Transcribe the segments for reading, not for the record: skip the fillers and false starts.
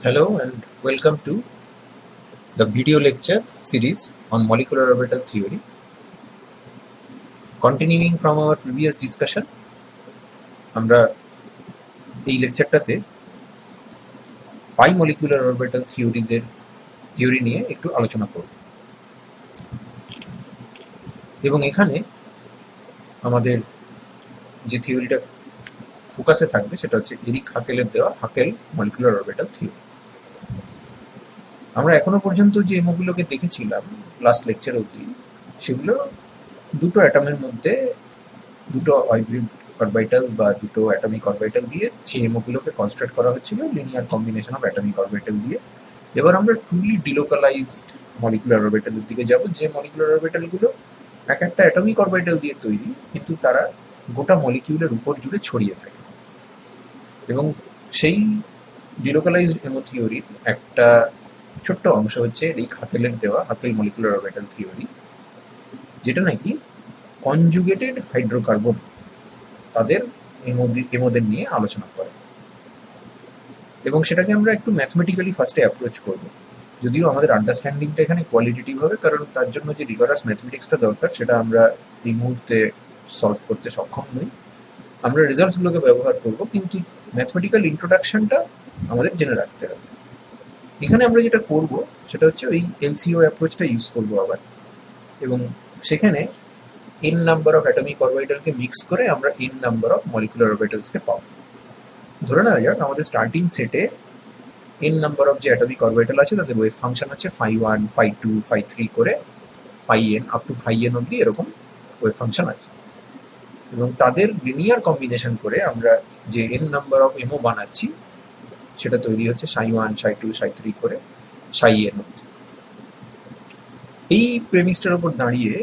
Hello and welcome to the video lecture series on molecular orbital theory. Continuing from our previous discussion, আমরা এই লেকচারটাতে পাই molecular orbital theory নিয়ে একটু আলোচনা করব এবং এখানে আমাদের যে থিওরিটা ফোকাসে থাকবে সেটা হচ্ছে এরিক হাকেলের দেওয়া হাকেল মলিকুলার অরবিটাল থিওরি। আমরা এখনো পর্যন্ত যে এমোগুলোকে দেখেছিলাম লাস্ট লেকচার অবধি, সেগুলো দুটো অ্যাটমের মধ্যে দুটো হাইব্রিড অরবিটাল বা দুটো অ্যাটমিক অরবিটাল দিয়ে সেই এমোগুলোকে কনস্ট্রাক্ট করা হচ্ছিল linear combination of atomic orbital দিয়ে। এবার আমরা ট্রুলি ডিলোকালাইজড মলিকুলার অরবিটালের দিকে যাব, যে মলিকুলার অরবিটালগুলো এক একটা অ্যাটমিক অরবিটাল দিয়ে তৈরি, কিন্তু তারা গোটা মলিকিউলের উপর জুড়ে ছড়িয়ে থাকে। এবং সেই ডিলোকালাইজড এমো থিওরির একটা ছোট্ট অংশ হচ্ছে এই হাকেলের দেওয়া হাকেল মলিকুলার অরবিটাল থিওরি, যেটা নাকি কনজুগেটেড হাইড্রোকার্বন তাদের এমোদের নিয়ে আলোচনা করে। এবং সেটাকে আমরা একটু ম্যাথমেটিক্যালি ফার্স্টে অ্যাপ্রোচ করবো, যদিও আমাদের আন্ডারস্ট্যান্ডিংটা এখানে কোয়ালিটেটিভ হবে, কারণ তার জন্য যে রিগরাস ম্যাথমেটিক্সটা দরকার সেটা আমরা এই মুহূর্তে সলভ করতে সক্ষম নই। আমরা রেজাল্টসগুলোকে ব্যবহার করব, কিন্তু ম্যাথমেটিক্যাল ইন্ট্রোডাকশনটা আমাদের জেনে রাখতে হবে। এখানে আমরা যেটা করব সেটা হচ্ছে ওই এলসিও অ্যাপ্রোচটা ইউজ করবো আবার, এবং সেখানে n নাম্বার অফ অ্যাটমিক অরবিটালকে মিক্স করে আমরা n নাম্বার অফ মলিকুলার অরবিটালসকে পাবো। ধরে নেওয়া যাক আমাদের স্টার্টিং সেটে n নাম্বার অফ যে অ্যাটমিক অরবিটাল আছে তাদের ওয়েভ ফাংশন হচ্ছে φ1, φ2, φ3 করে φn আপ টু φn অবধি এরকম ওয়েভ ফাংশন আছে, এবং তাদের লিনিয়ার কম্বিনেশন করে আমরা যে n নাম্বার অফ এমও বানাচ্ছি সেটা তৈরি হচ্ছে ψ1, ψ2, ψ3 করে ψn অবধি। এই প্রেমিসটার উপর দাঁড়িয়ে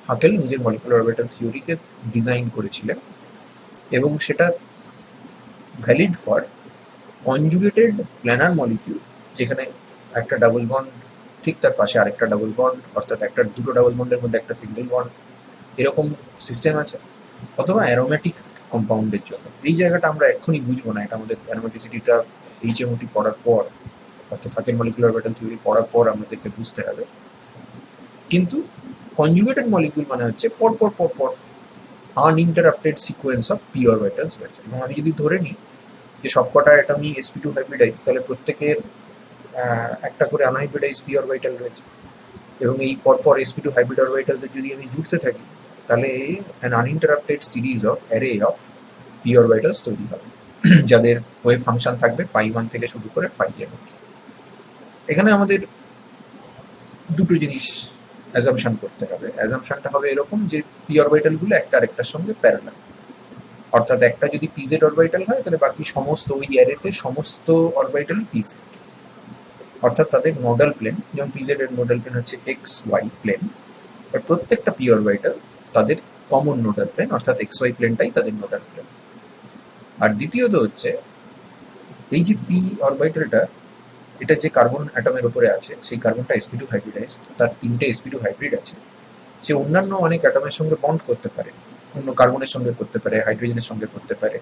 হাকেল নিজের মলিকুলার অরবিটাল থিওরিকে ডিজাইন করেছিলেন, এবং সেটা valid for conjugated planar molecule, যেখানে একটা ডাবল বন্ড ঠিক তার পাশে আরেকটা ডাবল বন্ড, অর্থাৎ একটা দুটো ডাবল বন্ডের মধ্যে একটা সিঙ্গেল বন্ড, এরকম সিস্টেম আছে, অথবা অ্যারোমেটিক কম্পাউন্ডের জন্য। এই জায়গাটা আমরা এক্ষুনি বুঝবো না, এটা আমাদের অ্যারোমেটিসিটিটা এইচএমওটি পড়ার পর, অর্থাৎ হাকেল মলিকুলার অরবিটাল থিওরি পড়ার পর আমাদেরকে বুঝতে হবে। কিন্তু কনজুগেটেড মলিকিউল মানে হচ্ছে পর পর পর পর uninterrupted sequence of P orbitals রয়েছে। এবং আমি যদি ধরে নিই যে সবকটা অ্যাটমই sp2 হাইব্রিডাইজ, তাহলে প্রত্যেকের একটা করে আনহাইব্রিডাইজ পি অরবিটাল রয়েছে, এবং এই পরপর sp2 হাইব্রিড অরবিটালদের যদি আমি জুড়তে থাকি তাহলে an uninterrupted series of array of P orbitals তৈরি হবে, যাদের ওয়েভ ফাংশন থাকবে φ1 থেকে শুরু করে φn অবধি। এখানে আমাদের দুটো জিনিস অ্যাজাম্পশন করতে হবে। অ্যাজাম্পশনটা হবে এরকম যে পি অরবিটালগুলো একটা আরেকটার সঙ্গে প্যারালাল, অর্থাৎ একটা যদি পিজেড অরবিটাল হয় তাহলে বাকি সমস্ত ওই অ্যারেতে সমস্ত অরবিটালই পিজেড, অর্থাৎ তাদের নোডাল প্লেন, যেমন পিজেড এর নোডাল প্লেন হচ্ছে এক্স ওয়াই প্লেন, আর প্রত্যেকটা পি অরবিটাল তাদের কমন নোডাল প্লেন, অর্থাৎ এক্স ওয়াই প্লেনটাই তাদের নোডাল প্লেন। আর দ্বিতীয়ত হচ্ছে এই যে পি অরবিটালটা, এটা যে কার্বন অ্যাটমের উপরে আছে সেই কার্বনটা sp2 হাইব্রিডাইজ, তার তিনটে sp2 হাইব্রিড আছে, সে অন্যান্য অনেক অ্যাটমের সঙ্গে বন্ড করতে পারে, অন্য কার্বনের সঙ্গে করতে পারে, হাইড্রোজেনের সঙ্গে করতে পারে।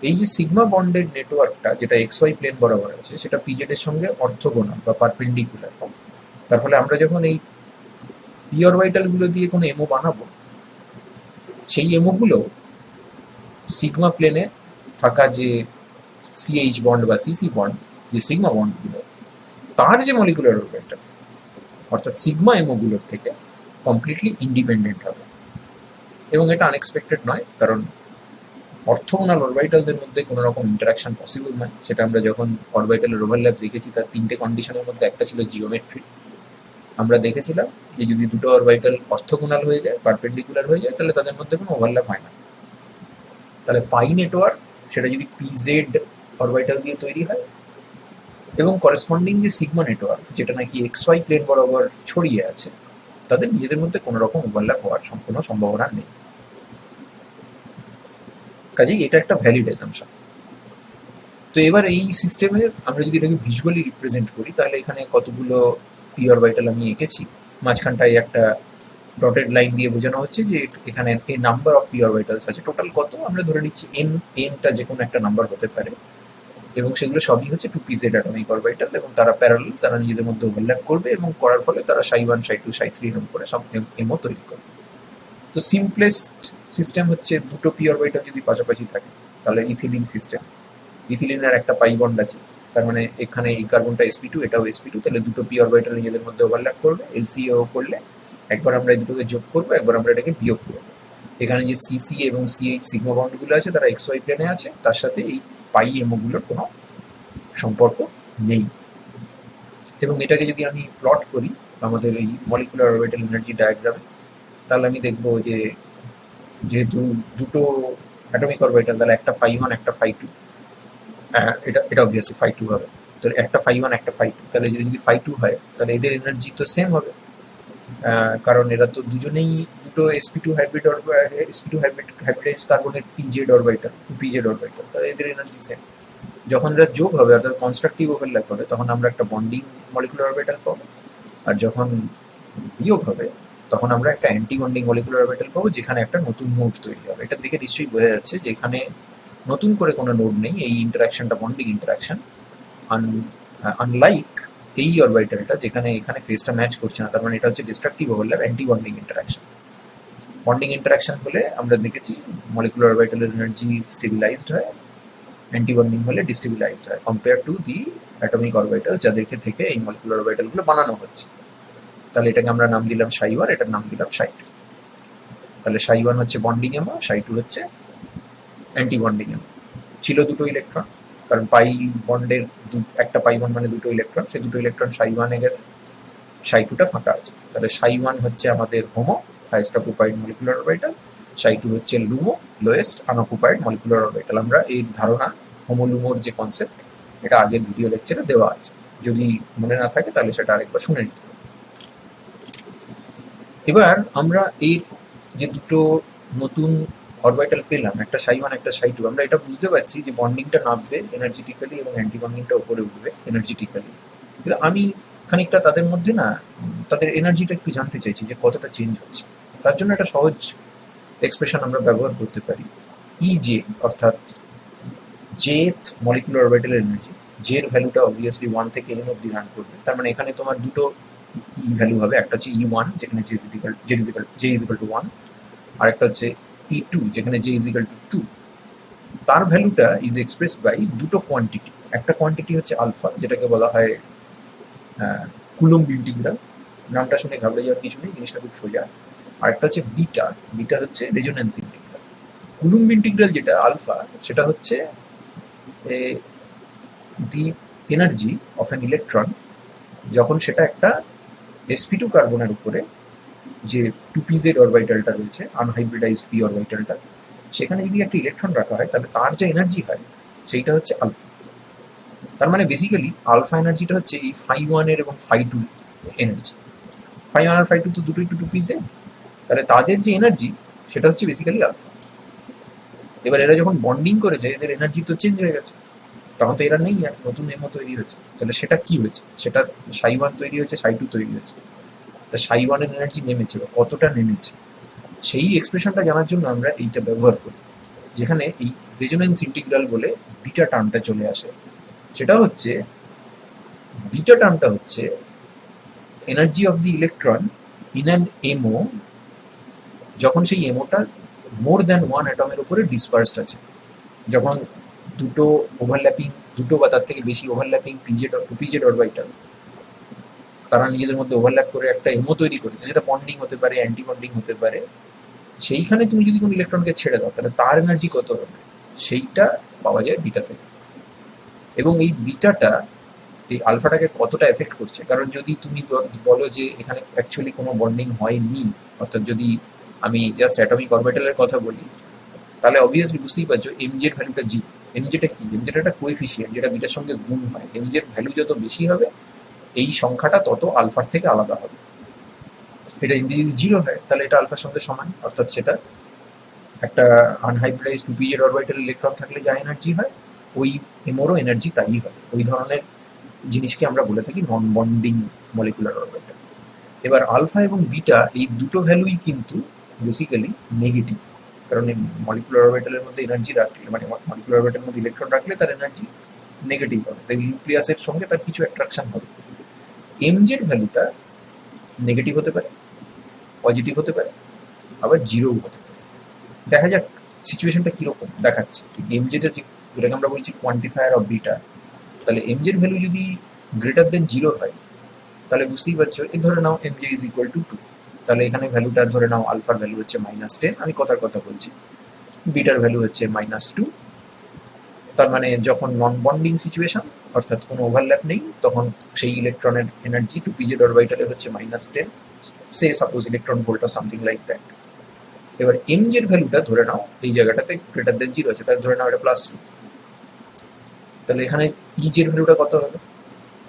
এই যে সিগমা বন্ডের নেটওয়ার্কটা যেটা এক্স ওয়াই প্লেন বরাবর আছে সেটা পিজেড এর সঙ্গে অর্থোগোনাল বা পারপেন্ডিকুলার। তার ফলে আমরা যখন এই পি অরবিটালগুলো দিয়ে কোনো এমও বানাবো, সেই এমোগুলো সিগমা প্লেনে থাকা যে সিএইচ বন্ড বা সিসি বন্ড, যে সিগমা বন্ডগুলো, তার যে মলিকুলার অরবিটাল অর্থাৎ সিগমা এমোগুলোর থেকে কমপ্লিটলি ইন্ডিপেন্ডেন্ট হবে। এবং এটা আনএক্সপেক্টেড নয়, কারণ অর্থোগোনাল অরবিটালদের মধ্যে কোনো রকম ইন্টারাকশন পসিবল নয়। সেটা আমরা যখন অরবিটালের ওভারল্যাপ দেখেছি তার তিনটে কন্ডিশনের মধ্যে একটা ছিল জিওমেট্রি। আমরা দেখেছিলাম যে যদি দুটো অরবিটাল অর্থোগোনাল হয়ে যায়, পারপেন্ডিকুলার হয়ে যায়, তাহলে তাদের মধ্যে কোনো ওভারল্যাপ হয় না। তাহলে পাই নেটওয়ার্ক সেটা যদি পিজেড অরবিটাল দিয়ে তৈরি হয়, এবং করেসপন্ডিং যে সিগমা নেটওয়ার্ক যেটা নাকি এক্স ওয়াই প্লেন বরাবর ছড়িয়ে আছে, তাদের নিজেদের মধ্যে কোনো রকম ওভারল্যাপ হওয়ার সম্পূর্ণ সম্ভাবনা নেই। কাজেই এটা একটা ভ্যালিড অ্যাজাম্পশন। তো এবার এই সিস্টেমের আমরা যদি এটাকে ভিজুয়ালি রিপ্রেজেন্ট করি, তাহলে এখানে কতগুলো পি অরবিটাল আমি এঁকেছি, মাঝখানটায় একটা ডটেড লাইন দিয়ে বোঝানো হচ্ছে যে এখানে এই নাম্বার অফ পি অরবিটালস আছে। টোটাল কত আমরা ধরে নিচ্ছি এন, এনটা যে কোনো একটা নাম্বার হতে পারে। এবং সেগুলো সবই হচ্ছে 2p-z অ্যাটমিক অরবিটাল, এবং তারা প্যারালাল, তারা নিজেদের মধ্যে ওভারল্যাপ করবে এবং করার ফলে তারা ψ1 ψ2 ψ3 এরকম করে সব এমও তৈরি করবে। তো সিম্পলেস্ট সিস্টেম হচ্ছে দুটো পি অরবিটাল যদি পাশাপাশি থাকে, তাহলে ইথিলিন সিস্টেম। ইথিলিনের একটা পাই বন্ড আছে, তার মানে এখানে এই কার্বনটা sp2, এটাও sp2, তাহলে দুটো পি অরবিটাল নিজেদের মধ্যে ওভারল্যাপ করবে। LCO করলে একবার আমরা এই দুটোকে যোগ করবো, একবার আমরা এটাকে বিয়োগ করবো। এখানে যে সিসি এবং সিএইচ সিগমা বন্ডগুলো আছে তারা XY প্লেনে আছে, তার সাথে এই পাই এমওগুলোর কোনো সম্পর্ক নেই। এবং এটাকে যদি আমি প্লট করি আমাদের এই মলিকুলার অরবিটাল এনার্জি ডায়াগ্রামে, তাহলে আমি দেখবো যে যেহেতু দুটো অ্যাটমিক অরবিটাল, তাহলে একটা φ1 একটা φ2, এটা অবভিয়াসলি φ2 হবে। তো একটা φ1 একটা φ2, তাহলে যদি φ2 হয় তাহলে এদের এনার্জি তো সেম হবে, কারণ এরা তো দুজনেই দুটো sp2 হাইব্রিডাইজ কার্বনের pz অরবিটাল, 2pz অরবিটাল, তাহলে এদের এনার্জি সেম। যখন এরা যোগ হবে অর্থাৎ কনস্ট্রাকটিভ ওভারল্যাপ হবে, তখন আমরা একটা বন্ডিং মলিকুলার অরবিটাল পাবো, আর যখন বিয়োগ হবে তখন আমরা একটা অ্যান্টি বন্ডিং মলিকুলার অরবিটাল পাবো, যেখানে একটা নতুন নোড তৈরি হবে। এটা দেখে নিশ্চয়ই বোঝা যাচ্ছে যে এখানে নতুন করে কোনো নোড নেই, এই ইন্টারাকশনটা বন্ডিং ইন্টারাকশন। আনলাইক এই অরবিটালটা যেখানে এখানে ফেজটা ম্যাচ করছে না, তার মানে এটা হচ্ছে destructive overlap, anti bonding interaction. Bonding interaction হলে আমরা দেখেছি মলিকুলার অরবিটালের এনার্জি স্টেবিলাইজড হয়, অ্যান্টি বন্ডিং হলে ডিস্টেবিলাইজড হয়, compare to the atomic orbitals যাদেরকে থেকে এই মলিকুলার অরবিটালগুলো বানানো হচ্ছে। তাহলে এটাকে আমরা নাম দিলাম ψ1, এটার নাম দিলাম ψ2। তাহলে ψ1 হচ্ছে বন্ডিং এমো, ψ2 হচ্ছে অ্যান্টি বন্ডিং এমো। ছিল দুটো ইলেকট্রন, কারণ পাই বন্ডের একটা পাই বন্ড মানে দুটো ইলেকট্রন, সেই দুটো ইলেকট্রন ψ1 এ গেছে, ψ2টা ফাঁকা আছে। তাহলে ψ1 হচ্ছে আমাদের HOMO, highest occupied molecular orbital, ψ2 হচ্ছে LUMO, lowest unoccupied molecular orbital. আমরা এই ধারণা হোমোলুমোর যে কনসেপ্ট, এটা আগের ভিডিও লেকচারে দেওয়া আছে, যদি মনে না থাকে তাহলে সেটা আরেকবার শুনে নিতে হবে। এবার আমরা এই যে দুটো নতুন অরবিটাল পেলাম, একটা ψ1 একটা ψ2, আমরা এটা বুঝতে পারছি যে বন্ডিংটা নামবে এনার্জেটিক্যালি এবং অ্যান্টি বন্ডিংটা উপরে উঠবে এনার্জেটিক্যালি। কিন্তু আমি খানিকটা তাদের মধ্যে না, তাদের এনার্জিটা একটু জানতে চাইছি যে কতটা চেঞ্জ হচ্ছে। তার জন্য একটা সহজ এক্সপ্রেশন আমরা ব্যবহার করতে পারি, ইজে, অর্থাৎ জেথ মলিকুলার অরবিটালের এনার্জি। জের ভ্যালুটা অবভিয়াসলি 1 থেকে n অব্দি রান করবে, তার মানে এখানে তোমার দুটো ই ভ্যালু হবে, একটা হচ্ছে E1 যেখানে j is equal to 1, আর একটা হচ্ছে E2 যেখানে j is equal to 2। তার ভ্যালুটা ইজ এক্সপ্রেসড বাই দুটো কোয়ান্টিটি। একটা কোয়ান্টিটি হচ্ছে আলফা, যেটাকে বলা হয় কুলম্ব ইন্টিগ্রাল, নামটা শুনে ঘাবড়ে যাওয়ার কিছু নেই, জিনিসটা খুব সোজা। আর একটা হচ্ছে বিটা, বিটা হচ্ছে রেজোন্যান্স ইন্টিগ্রাল। কুলম্ব ইন্টিগ্রাল যেটা আলফা, সেটা হচ্ছে দি এনার্জি অফ অ্যান ইলেকট্রন যখন সেটা একটা sp2 কার্বনের উপরে যে 2pz অরবিটালটা রয়েছে, আনহাইব্রিডাইজড p অরবিটালটা, সেখানে যদি একটা ইলেকট্রন রাখা হয় তাহলে তার যে এনার্জি হয় সেইটা হচ্ছে আলফা। তার মানে বেসিক্যালি আলফা এনার্জিটা হচ্ছে এই φ1 এর এবং φ2 এনার্জি। φ1 আর φ2 তো দুটোই 2pz, তাহলে তাদের যে এনার্জি সেটা হচ্ছে বেসিক্যালি আলফা। এবার এরা যখন বন্ডিং করেছে এদের এনার্জি তো চেঞ্জ হয়ে গেছে, তখন তো এরা নেই, আর নতুন এমও তৈরি হয়েছে। তাহলে সেটা কি হয়েছে, সেটা ψ1 তৈরি হয়েছে, ψ2 তৈরি হয়েছে। তা ψ1 এর এনার্জি নেমেছে বা কতটা নেমেছে, সেই এক্সপ্রেশনটা জানার জন্য আমরা এইটা ব্যবহার করি, যেখানে এই রেজোন্যান্স ইন্টিগ্রাল বলে বিটা টার্মটা চলে আসে। সেটা হচ্ছে, বিটা টার্মটা হচ্ছে energy of the electron in an MO, যখন সেই এমওটা মোর দ্যান ওয়ান অ্যাটমের উপরে ডিসপার্সড আছে। যখন দুটো ওভারল্যাপিং, দুটো বা তার থেকে বেশি ওভারল্যাপিং টুপিজেড অরবিটাল তারা নিজেদের মধ্যে ওভারল্যাপ করে একটা এমও তৈরি করেছে, সেটা বন্ডিং হতে পারে, অ্যান্টি বন্ডিং হতে পারে। সেইখানে তুমি যদি কোনো ইলেকট্রনকে ছেড়ে দাও তাহলে তার এনার্জি কত হবে, সেইটা পাওয়া যায় বিটা থেকে। এবং এই বিটাটা এই আলফাটাকে কতটা এফেক্ট করছে, কারণ যদি তুমি বলো যে এখানে অ্যাকচুয়ালি কোনো বন্ডিং হয়নি, অর্থাৎ যদি আমি জাস্ট অ্যাটমিক অরবিটালের কথা বলি, তাহলে অবভিয়াসলি বুঝতেই পারছো এমজের ভ্যালুটা জি। এমজেটা কি, এমজেটা একটা কোএফিসিয়েন্ট যেটা বিটার সঙ্গে গুণ হয়। এমজের ভ্যালু যত বেশি হবে এই সংখ্যাটা তত আলফার থেকে আলাদা হবে। এটা যদি 0 হয় তাহলে এটা আলফার সঙ্গে সমান, অর্থাৎ সেটা একটা আনহাইব্রিডাইজড 2pz অরবিটাল ইলেকট্রন থাকলে যা এনার্জি হয়, ওই এমোরও এনার্জি তাই হবে। ওই ধরনের জিনিসকে আমরা বলে থাকি নন বন্ডিং মলিকুলার অরবিটাল। এবার আলফা এবং বিটা এই দুটো ভ্যালুই কিন্তু বেসিক্যালি নেগেটিভ, কারণ এই মলিকুলার অরবিটালের মধ্যে এনার্জি রাখলে, মানে মলিকুলার অরবিটালের মধ্যে ইলেকট্রন রাখলে তার এনার্জি নেগেটিভ হবে, তাই নিউক্লিয়াসের সঙ্গে তার কিছু অ্যাট্রাকশন হবে। এমজের ভ্যালুটা নেগেটিভ হতে পারে, পজিটিভ হতে পারে, আবার জিরোও হতে পারে। দেখা যাক সিচুয়েশনটা কিরকম দেখাচ্ছে। এমজেটা যেটাকে আমরা বলছি কোয়ান্টিফায়ার অফ বিটা, তাহলে এমজের ভ্যালু যদি গ্রেটার দেন জিরো হয় তাহলে বুঝতেই পারছো, এই ধরে নাও এমজে ইজ ইকুয়াল টু 2, তাহলে এখানে ভ্যালুটা ধরে নাও আলফার ভ্যালু হচ্ছে -10, আমি কথার কথা বলছি, বিটার ভ্যালু হচ্ছে -2। তার মানে যখন নন বন্ডিং সিচুয়েশন, অর্থাৎ কোনো ওভারল্যাপ নেই, তখন সেই ইলেকট্রনের এনার্জি 2pz অরবিটালে হচ্ছে -10, সে suppose electron volt or something like that. এবার এমজের ভ্যালুটা ধরে নাও এই জায়গাটাতে গ্রেটার দেন জিরো আছে, তাহলে ধরে নাও এটা +2, তাহলে এখানে ইজের ভ্যালুটা কত হবে?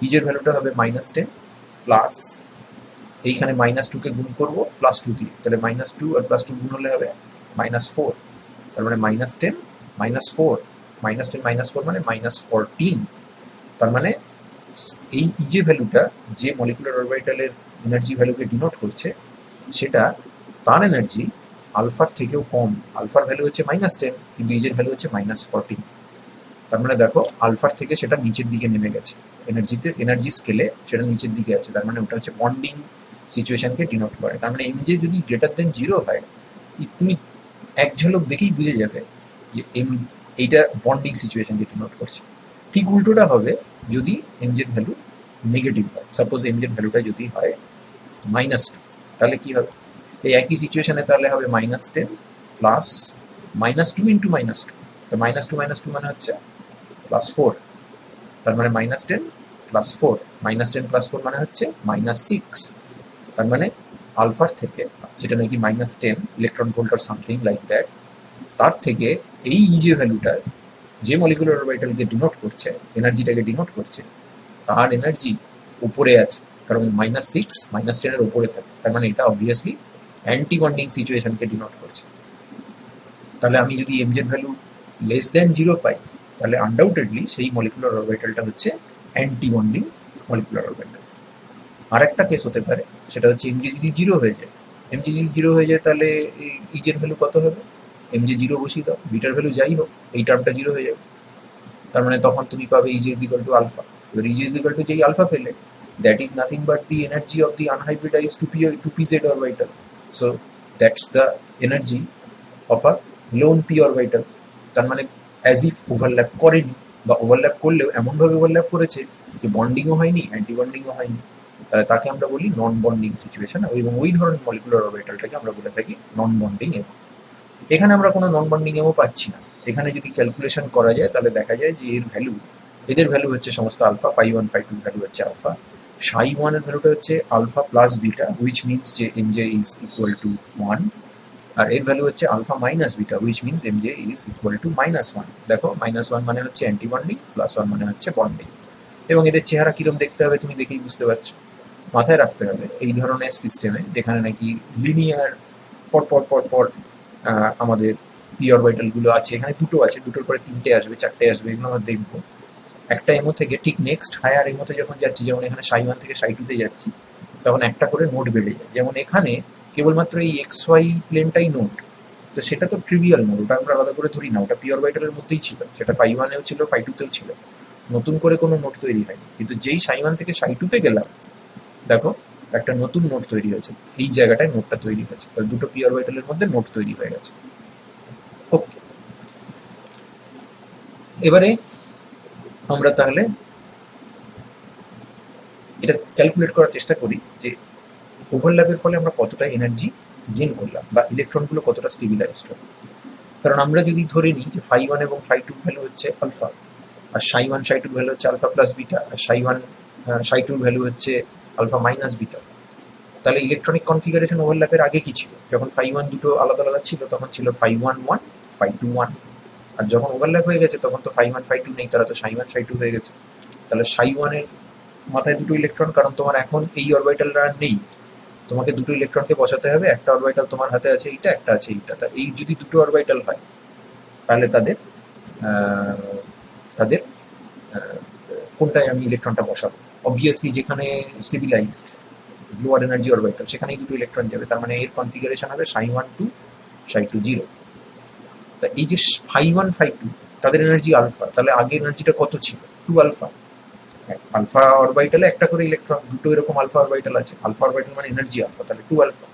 ইজের ভ্যালুটা হবে -10 প্লাস এইখানে -2 কে গুণ করবো +2 দিয়ে, তাহলে -2 আর +2 গুণ হলে হবে -4, তার মানে -10 -4 -10 -4 মানে -14। তার মানে এই ইজে ভ্যালুটা যে মলিকুলার অরবিটালের এনার্জি ভ্যালুকে ডিনোট করছে, সেটা তার এনার্জি আলফার থেকেও কম। আলফার ভ্যালু হচ্ছে -10, কিন্তু ইজের ভ্যালু হচ্ছে -14। তার মানে দেখো আলফার থেকে সেটা নিচের দিকে নেমে গেছে, এনার্জি স্কেলে সেটা নিচের দিকে আছে, তার মানে ওটা হচ্ছে বন্ডিং সিচুয়েশনকে ডিনোট করে। তার মানে এমজে যদি গ্রেটার দেন জিরো হয়, তুমি এক ঝলক দেখেই বুঝে যাবে যে এইটা বন্ডিং সিচুয়েশনকে ডিনোট করছে। ঠিক উল্টোটা হবে যদি এমজের ভ্যালু নেগেটিভ হয়। সাপোজ এমজের ভ্যালুটা যদি হয় -2, তাহলে কি হবে? এই একই সিচুয়েশনে তাহলে হবে -10 প্লাস -2 ইন্টু -2, তো -2 মানে হচ্ছে +4, তার মানে -10 প্লাস 4, -10 প্লাস 4 মানে হচ্ছে -6। তার মানে আলফার থেকে, যেটা নাকি -10 electron volt or something like that, তার থেকে এই ইজে ভ্যালুটা যে মলিকুলার অরবিটালকে ডিনোট করছে, এনার্জিটাকে ডিনোট করছে, তার এনার্জি উপরে আছে, কারণ -6 -10 এর উপরে থাকে। তার মানে এটা অবভিয়াসলি অ্যান্টি বন্ডিং সিচুয়েশনকে ডিনোট করছে। তাহলে আমি যদি এমজের ভ্যালু লেস দেন জিরো পাই, তাহলে আনডাউটেডলি সেই মলিকুলার অরবিটালটা হচ্ছে অ্যান্টি বন্ডিং মলিকুলার অরবিটাল। আর একটা কেস হতে পারে, সেটা হচ্ছে এমজে যদি জিরো হয়ে যায়। এমজে যদি জিরো হয়ে যায় তাহলে ইজের ভ্যালু কত হবে? এমজে জিরো বসিয়ে দাও, বিটার ভ্যালু যাই হোক, এই টার্মটা জিরো হয়ে যাবে। তার মানে তখন তুমি পাবে E J is equal to alpha. এবার ইজে ইজ ইকুয়াল টু যেই আলফা পেলে, that is nothing but the energy of the unhybridised 2pz orbital. So that's the energy of a lone P orbital. তার মানে অ্যাজ ইফ ওভারল্যাপ করেনি, বা overlap করলেও এমনভাবে overlap করেছে যে বন্ডিংও হয়নি, অ্যান্টি বন্ডিংও হয়নি, তাহলে তাকে আমরা বলি নন বন্ডিং সিচুয়েশন, এবং ওই ধরনের মলিকুলার অরবিটালটাকে আমরা বলে থাকি নন বন্ডিং এমো। এখানে আমরা কোনো নন বন্ডিং এমো পাচ্ছি না। এখানে যদি ক্যালকুলেশন করা যায় তাহলে দেখা যায় যে এদের ভ্যালু হচ্ছে সমস্ত আলফা, φ1 φ2 ভ্যালু হচ্ছে আলফা, ψ1 এর ভ্যালুটা হচ্ছে alpha plus beta, which means যে এমজে ইজ ইকুয়াল টু 1, আর এর ভ্যালু হচ্ছে alpha minus beta, which means MJ is equal to -1। দেখো -1 মানে হচ্ছে অ্যান্টি বন্ডিং, +1 মানে হচ্ছে বন্ডিং। এবং এদের চেহারা কিরম দেখতে হবে তুমি দেখেই বুঝতে পারছো। মাথায় রাখতে হবে এই ধরনের সিস্টেমে, যেখানে নাকি লিনিয়ার পর পর পর পর আমাদের পি অরবিটালগুলো আছে, এখানে দুটো আছে, দুটোর পরে তিনটে আসবে, চারটে আসবে, এগুলো আমরা দেখবো। একটা এমো থেকে ঠিক নেক্সট হায়ার এমোতে যখন যাচ্ছি, যেমন এখানে ψ1 থেকে ψ2 তে যাচ্ছি, তখন একটা করে নোট বেড়ে যায়। যেমন এখানে কেবলমাত্র এই XY প্লেনটাই নোট, তো সেটা তো ট্রিভিয়াল নোট, ওটা আমরা আলাদা করে ধরি না, ওটা পি অরবিটালের মধ্যেই ছিল, সেটা φ1 এও ছিল, φ2 তেও ছিল, নতুন করে কোনো নোট তৈরি হয়নি। কিন্তু যেই ψ1 থেকে ψ2 তে গেলাম, দেখো একটা নতুন নোট তৈরি হয়েছে, এই জায়গাটায় নোটটা তৈরি হয়েছে, তাহলে দুটো পি অরবিটালের মধ্যে নোট তৈরি হয়ে গেছে। ওকে, এবারে আমরা তাহলে এটা ক্যালকুলেট করার চেষ্টা করি যে ওভারল্যাপের ফলে আমরা কতটা এনার্জি গেইন করলাম, বা ইলেকট্রনগুলো কতটা স্টেবিলাইজড হলো। কারণ আমরা যদি ধরে নিই যে φ1 এবং φ2 ভ্যালু হচ্ছে আলফা, আর ψ1 ψ2 ভ্যালু হচ্ছে আলফা প্লাস বিটা, আর ψ1 ψ2 ভ্যালু হচ্ছে আলফা মাইনাস বিটা, তাহলে ইলেকট্রনিক কনফিগারেশন ওভারল্যাপের আগে কি ছিল? যখন φ1 দুটো আলাদা আলাদা ছিল তখন ছিল φ1 1 φ2 1, আর যখন ওভারল্যাপ হয়ে গেছে তখন তো φ1 φ2 নেই, তারা তো ψ1 ψ2 হয়ে গেছে। তাহলে ψ1 এর মাথায় দুটো ইলেকট্রন, কারণ তোমার এখন এই অরবিটালটা নেই, তোমাকে দুটো ইলেকট্রনকে বসাতে হবে, একটা অরবিটাল তোমার হাতে আছে এইটা, একটা আছে এইটা, তা এই যদি দুটো অরবিটাল হয় তাহলে তাদের তাদের কোনটায় আমি ইলেকট্রনটা বসাবো? অবভিয়াসলি যেখানে স্টেবিলাইজড লোয়ার এনার্জি অরবিটাল, সেখানেই দুটো ইলেকট্রন যাবে, তার মানে এর কনফিগারেশন হবে ψ1 2 ψ2 0। তা এই যে φ1 φ2 তাদের এনার্জি আলফা, তাহলে আগে এনার্জিটা কত ছিল? Two alpha. আলফা অরবিটালে একটা করে ইলেকট্রন, দুটো এরকম আলফা অরবিটাল আছে। আলফা অরবিটাল মানে এনার্জি আলফা, তাহলে টু আলফা।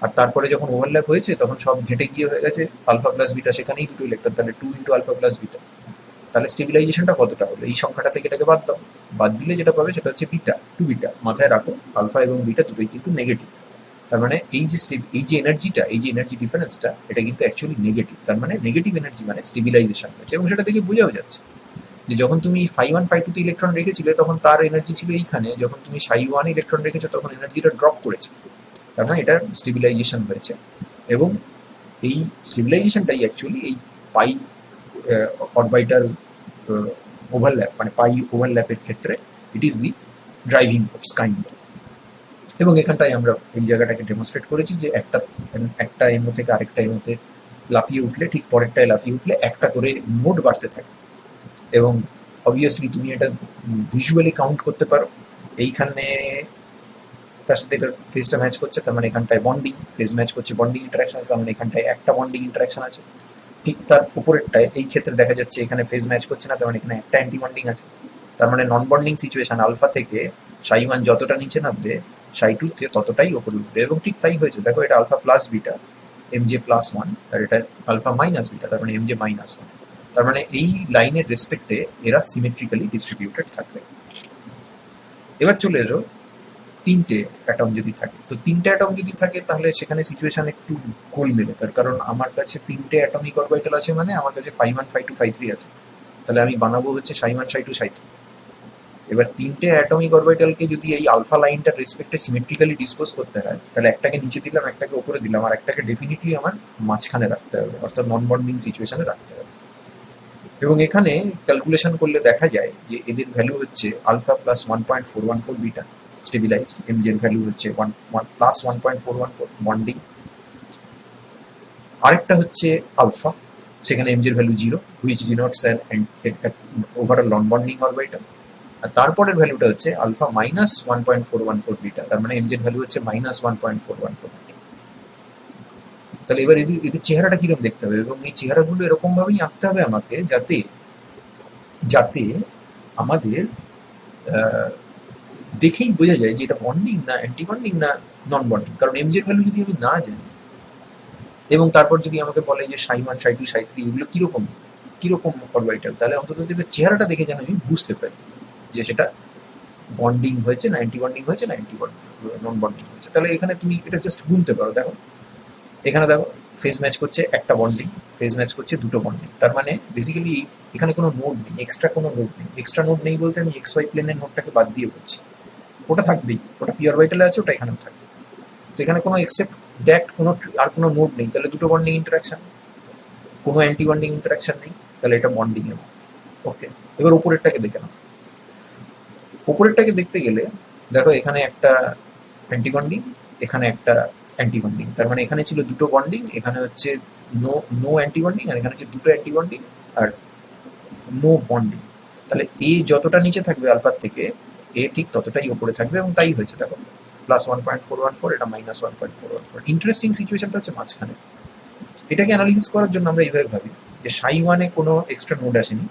আর তারপরে যখন ওভারল্যাপ হয়েছে তখন সব ঘেটে গিয়ে হয়ে গেছে আলফা প্লাস বিটা, সেখানেই দুটো ইলেকট্রন, তাহলে two into alpha plus beta. তাহলে স্টেবিলাইজেশনটা কতটা হলো? এই সংখ্যাটা থেকে এটাকে বাদ দাও, বাদ দিলে যেটা পাবে সেটা হচ্ছে বিটা, টু বিটা। মাথায় রাখো আলফা এবং বিটা দুটোই কিন্তু নেগেটিভ। তার মানে এই যে এনার্জিটা, এই যে এনার্জি ডিফারেন্সটা, এটা কিন্তু অ্যাকচুয়ালি নেগেটিভ। তার মানে নেগেটিভ এনার্জি মানে স্টেবিলাইজেশন হয়েছে, এবং সেটা থেকে বোঝাও যাচ্ছে যে যখন তুমি ফাই ওয়ান ফাই টুতে ইলেকট্রন রেখেছিলে তখন তার এনার্জি ছিল এইখানে, যখন তুমি সাই ওয়ান ইলেকট্রন রেখেছো তখন এনার্জিটা ড্রপ করেছে। তার মানে এটা স্টেবিলাইজেশন হয়েছে, এবং এই স্টেবিলাইজেশনটাই অ্যাকচুয়ালি এই পাই অরবিটাল ওভারল্যাপ, মানে পাই ওভারল্যাপের ক্ষেত্রে it is the driving force kind of. এবং এখানটায় আমরা এই জায়গাটাকে ডেমনস্ট্রেট করেছি যে একটা এমো থেকে আরেকটা এমোতে লাফিয়ে উঠলে, ঠিক পরেরটায় লাফিয়ে উঠলে একটা করে নোড বাড়তে থাকে। এবং অবভিয়াসলি তুমি এটা ভিজুয়ালি কাউন্ট করতে পারো। এইখানে তার সাথে ফেজটা ম্যাচ করছে, তার মানে এখানটায় বন্ডিং, ফেজ ম্যাচ করছে, বন্ডিং ইন্টারাকশন আছে, তার মানে এখানটায় একটা বন্ডিং ইন্টারাকশন আছে। ঠিক তার উপরেরটায় এই ক্ষেত্রে দেখা যাচ্ছে এখানে ফেজ ম্যাচ করছে না, তার মানে এখানে একটা অ্যান্টি বন্ডিং আছে। তার মানে নন বন্ডিং সিচুয়েশন আলফা থেকে সাই ওয়ান যতটা নিচে নামবে, সাই টু ততটাই ওপরে উঠবে। এবং ঠিক তাই হয়েছে, দেখো এটা alpha plus beta M J plus one, আর এটা আলফা মাইনাস বিটা, তার মানে এম জে মাইনাস ওয়ান। তার মানে এই লাইনের রেসপেক্টে এরা সিমেট্রিক্যালি ডিস্ট্রিবিউটেড থাকবে। এবার চলে এসো তিনটে অ্যাটম যদি থাকে, তো তিনটে অ্যাটম যদি থাকে তাহলে সেখানে সিচুয়েশন একটু গোলমেলে। তার কারণ আমার কাছে তিনটে অ্যাটমিক অরবিটাল আছে, মানে আমার কাছে phi one phi two phi three আছে, তাহলে আমি বানাবো হচ্ছে সাই ওয়ান সাই টু সাই থ্রি। এবার তিনটে অ্যাটমিক অরবিটালকে যদি এই আলফা লাইনটার রেসপেক্টে সিমেট্রিক্যালি ডিসপোজ করতে হয়, তাহলে একটাকে নিচে দিলাম, একটাকে উপরে দিলাম, আর একটাকে ডেফিনেটলি আমার মাঝখানে রাখতে হবে, অর্থাৎ নন বন্ডিং সিচুয়েশনে রাখতে হবে। এবং এখানে ক্যালকুলেশন করলে দেখা যায় যে এদের ভ্যালু হচ্ছে আলফা প্লাস 1.414 বিটা স্টেবিলাইজড, এমজের ভ্যালু হচ্ছে প্লাস 1.414 বন্ডিং, আরেকটা হচ্ছে আলফা, সেখানে এমজের value 0, which denotes an overall non bonding orbital. আর তারপরের ভ্যালুটা হচ্ছে আলফা মাইনাস 1.414 বিটা, তার মানে এমজের ভ্যালু হচ্ছে মাইনাস 1.414 বিটা। তাহলে এবার এদের চেহারাটা কিরকম দেখতে হবে, এবং এই চেহারাগুলো এরকম ভাবেই আঁকতে হবে আমাকে যাতে যাতে আমাদের দেখেই বোঝা যায় যে এটা বন্ডিং না অ্যান্টি বন্ডিং না নন বন্ডিং। কারণ এমজের ভ্যালু যদি আমি না জানি, এবং তারপর যদি আমাকে বলে যে সাই ওয়ান সাই টু সাই থ্রি এগুলো কিরকম কিরকম অরবিটাল, তাহলে অন্তত যেটা চেহারাটা দেখে যেন আমি বুঝতে পারি যে সেটা বন্ডিং হয়েছে না অ্যান্টি বন্ডিং হয়েছে না নন বন্ডিং হয়েছে। তাহলে এখানে তুমি এটা জাস্ট গুনতে পারো। দেখো এখানে দেখো ফেজ ম্যাচ করছে একটা বন্ডিং, ফেজ ম্যাচ করছে দুটো বন্ডিং, তার মানে বেসিক্যালি এখানে কোনো নোড নেই, এক্সট্রা কোনো নোড নেই। এক্সট্রা নোড নেই বলতে আমি এক্স ওয়াই প্লেনের নোডটাকে বাদ দিয়ে বলছি, ওটা থাকবেই, ওটা পি অরবিটালে আছে, ওটা এখানেও থাকবে। তো এখানে কোনো এক্সেপ্ট দ্যাট কোনো আর কোনো নোড নেই, তাহলে দুটো বন্ডিং ইন্টারাকশন, কোনো অ্যান্টি বন্ডিং ইন্টারাকশন নেই, তাহলে এটা বন্ডিং এর। ওকে, এবার উপরেরটাকে দেখে নাও। উপরেরটাকে দেখতে গেলে দেখো এখানে একটা অ্যান্টি বন্ডিং, এখানে একটা অ্যান্টি বন্ডিং, তার মানে এখানে ছিল দুটো বন্ডিং, এখানে হচ্ছে নো অ্যান্টি বন্ডিং, আর এখানে হচ্ছে দুটো অ্যান্টি বন্ডিং আর নো বন্ডিং। তাহলে এ যতটা নিচে থাকবে আলফার থেকে, এ ঠিক ততটাই উপরে থাকবে, এবং তাই হয়েছে। দেখো প্লাস 1.414, এটা মাইনাস 1.414। ইন্টারেস্টিং সিচুয়েশনটা হচ্ছে মাঝখানে। এটাকে অ্যানালিসিস করার জন্য আমরা এইভাবে ভাবি যে সাই ওয়ানে কোনো এক্সট্রা নোড আসেনি,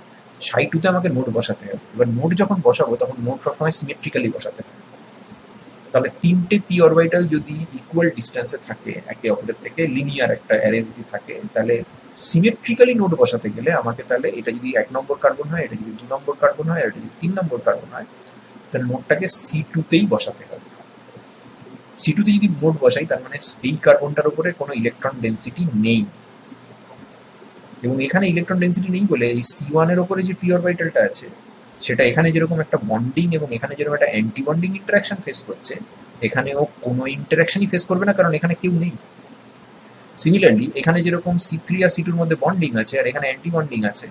সাই টুতে আমাকে নোড বসাতে হবে। এবার নোড যখন বসাবো তখন নোড সবসময় সিমেট্রিক্যালি বসাতে হবে। তাহলে তিনটে পি অরবিটাল যদি ইকুয়াল ডিস্টেন্সে থাকে একে অপরের থেকে, লিনিয়ার একটা অ্যারে যদি থাকে, তাহলে সিমেট্রিক্যালি নোড বসাতে গেলে আমাকে তাহলে এটা যদি 1 নম্বর কার্বন হয়, এটা যদি 2 নম্বর কার্বন হয়, আর এটা যদি 3 নম্বর কার্বন হয়, তাহলে নোডটাকে সি টুতেই বসাতে হবে। সি টুতে যদি নোড বসাই তার মানে এই কার্বনটার উপরে কোনো ইলেকট্রন ডেন্সিটি নেই, এবং এখানে ইলেকট্রন ডেন্সিটি নেই বলে এই সি ওয়ানের ওপরে যে পি অরবিটালটা আছে সেটা এখানে যেরকম একটা বন্ডিং এবং এখানে যেরকম একটা অ্যান্টি বন্ডিং ইন্টারাকশন ফেস করছে, এখানেও কোনো ইন্টারাকশনই ফেস করবে না, কারণ এখানে কেউ নেই। সিমিলারলি এখানে যেরকম সি থ্রি আর সি টুর মধ্যে বন্ডিং আছে আর এখানে অ্যান্টি বন্ডিং আছে,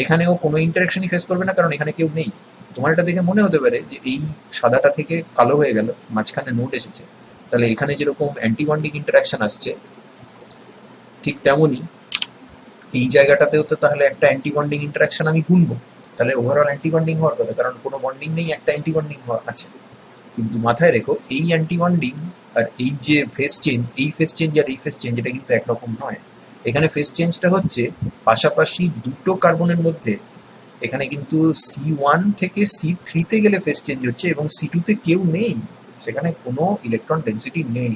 এখানেও কোনো ইন্টারাকশনই ফেস করবে না, কারণ এখানে কেউ নেই। তোমার এটা দেখে মনে হতে পারে যে এই সাদাটা থেকে কালো হয়ে গেল, মাঝখানে নোট এসেছে, তাহলে এখানে যেরকম অ্যান্টি বন্ডিং ইন্টারাকশন আসছে ঠিক তেমনই এই জায়গাটাতেও তো তাহলে একটা অ্যান্টি বন্ডিং ইন্টারাকশন আমি গুনবো, তাহলে ওভারঅল অ্যান্টি বন্ডিং হওয়ার কথা, কারণ কোনো বন্ডিং নেই, একটা অ্যান্টি বন্ডিং আছে। কিন্তু মাথায় রেখো এই অ্যান্টি বন্ডিং আর এই যে ফেস চেঞ্জ, এই ফেস চেঞ্জ আর এই ফেস চেঞ্জ এটা কিন্তু একরকম নয়। এখানে ফেস চেঞ্জটা হচ্ছে পাশাপাশি দুটো কার্বনের মধ্যে এখানে কিন্তু C1 থেকে C3 তে গেলে ফেজ চেঞ্জ হচ্ছে এবং C2 তে কেউ নেই, সেখানে কোনো ইলেকট্রন ডেন্সিটি নেই।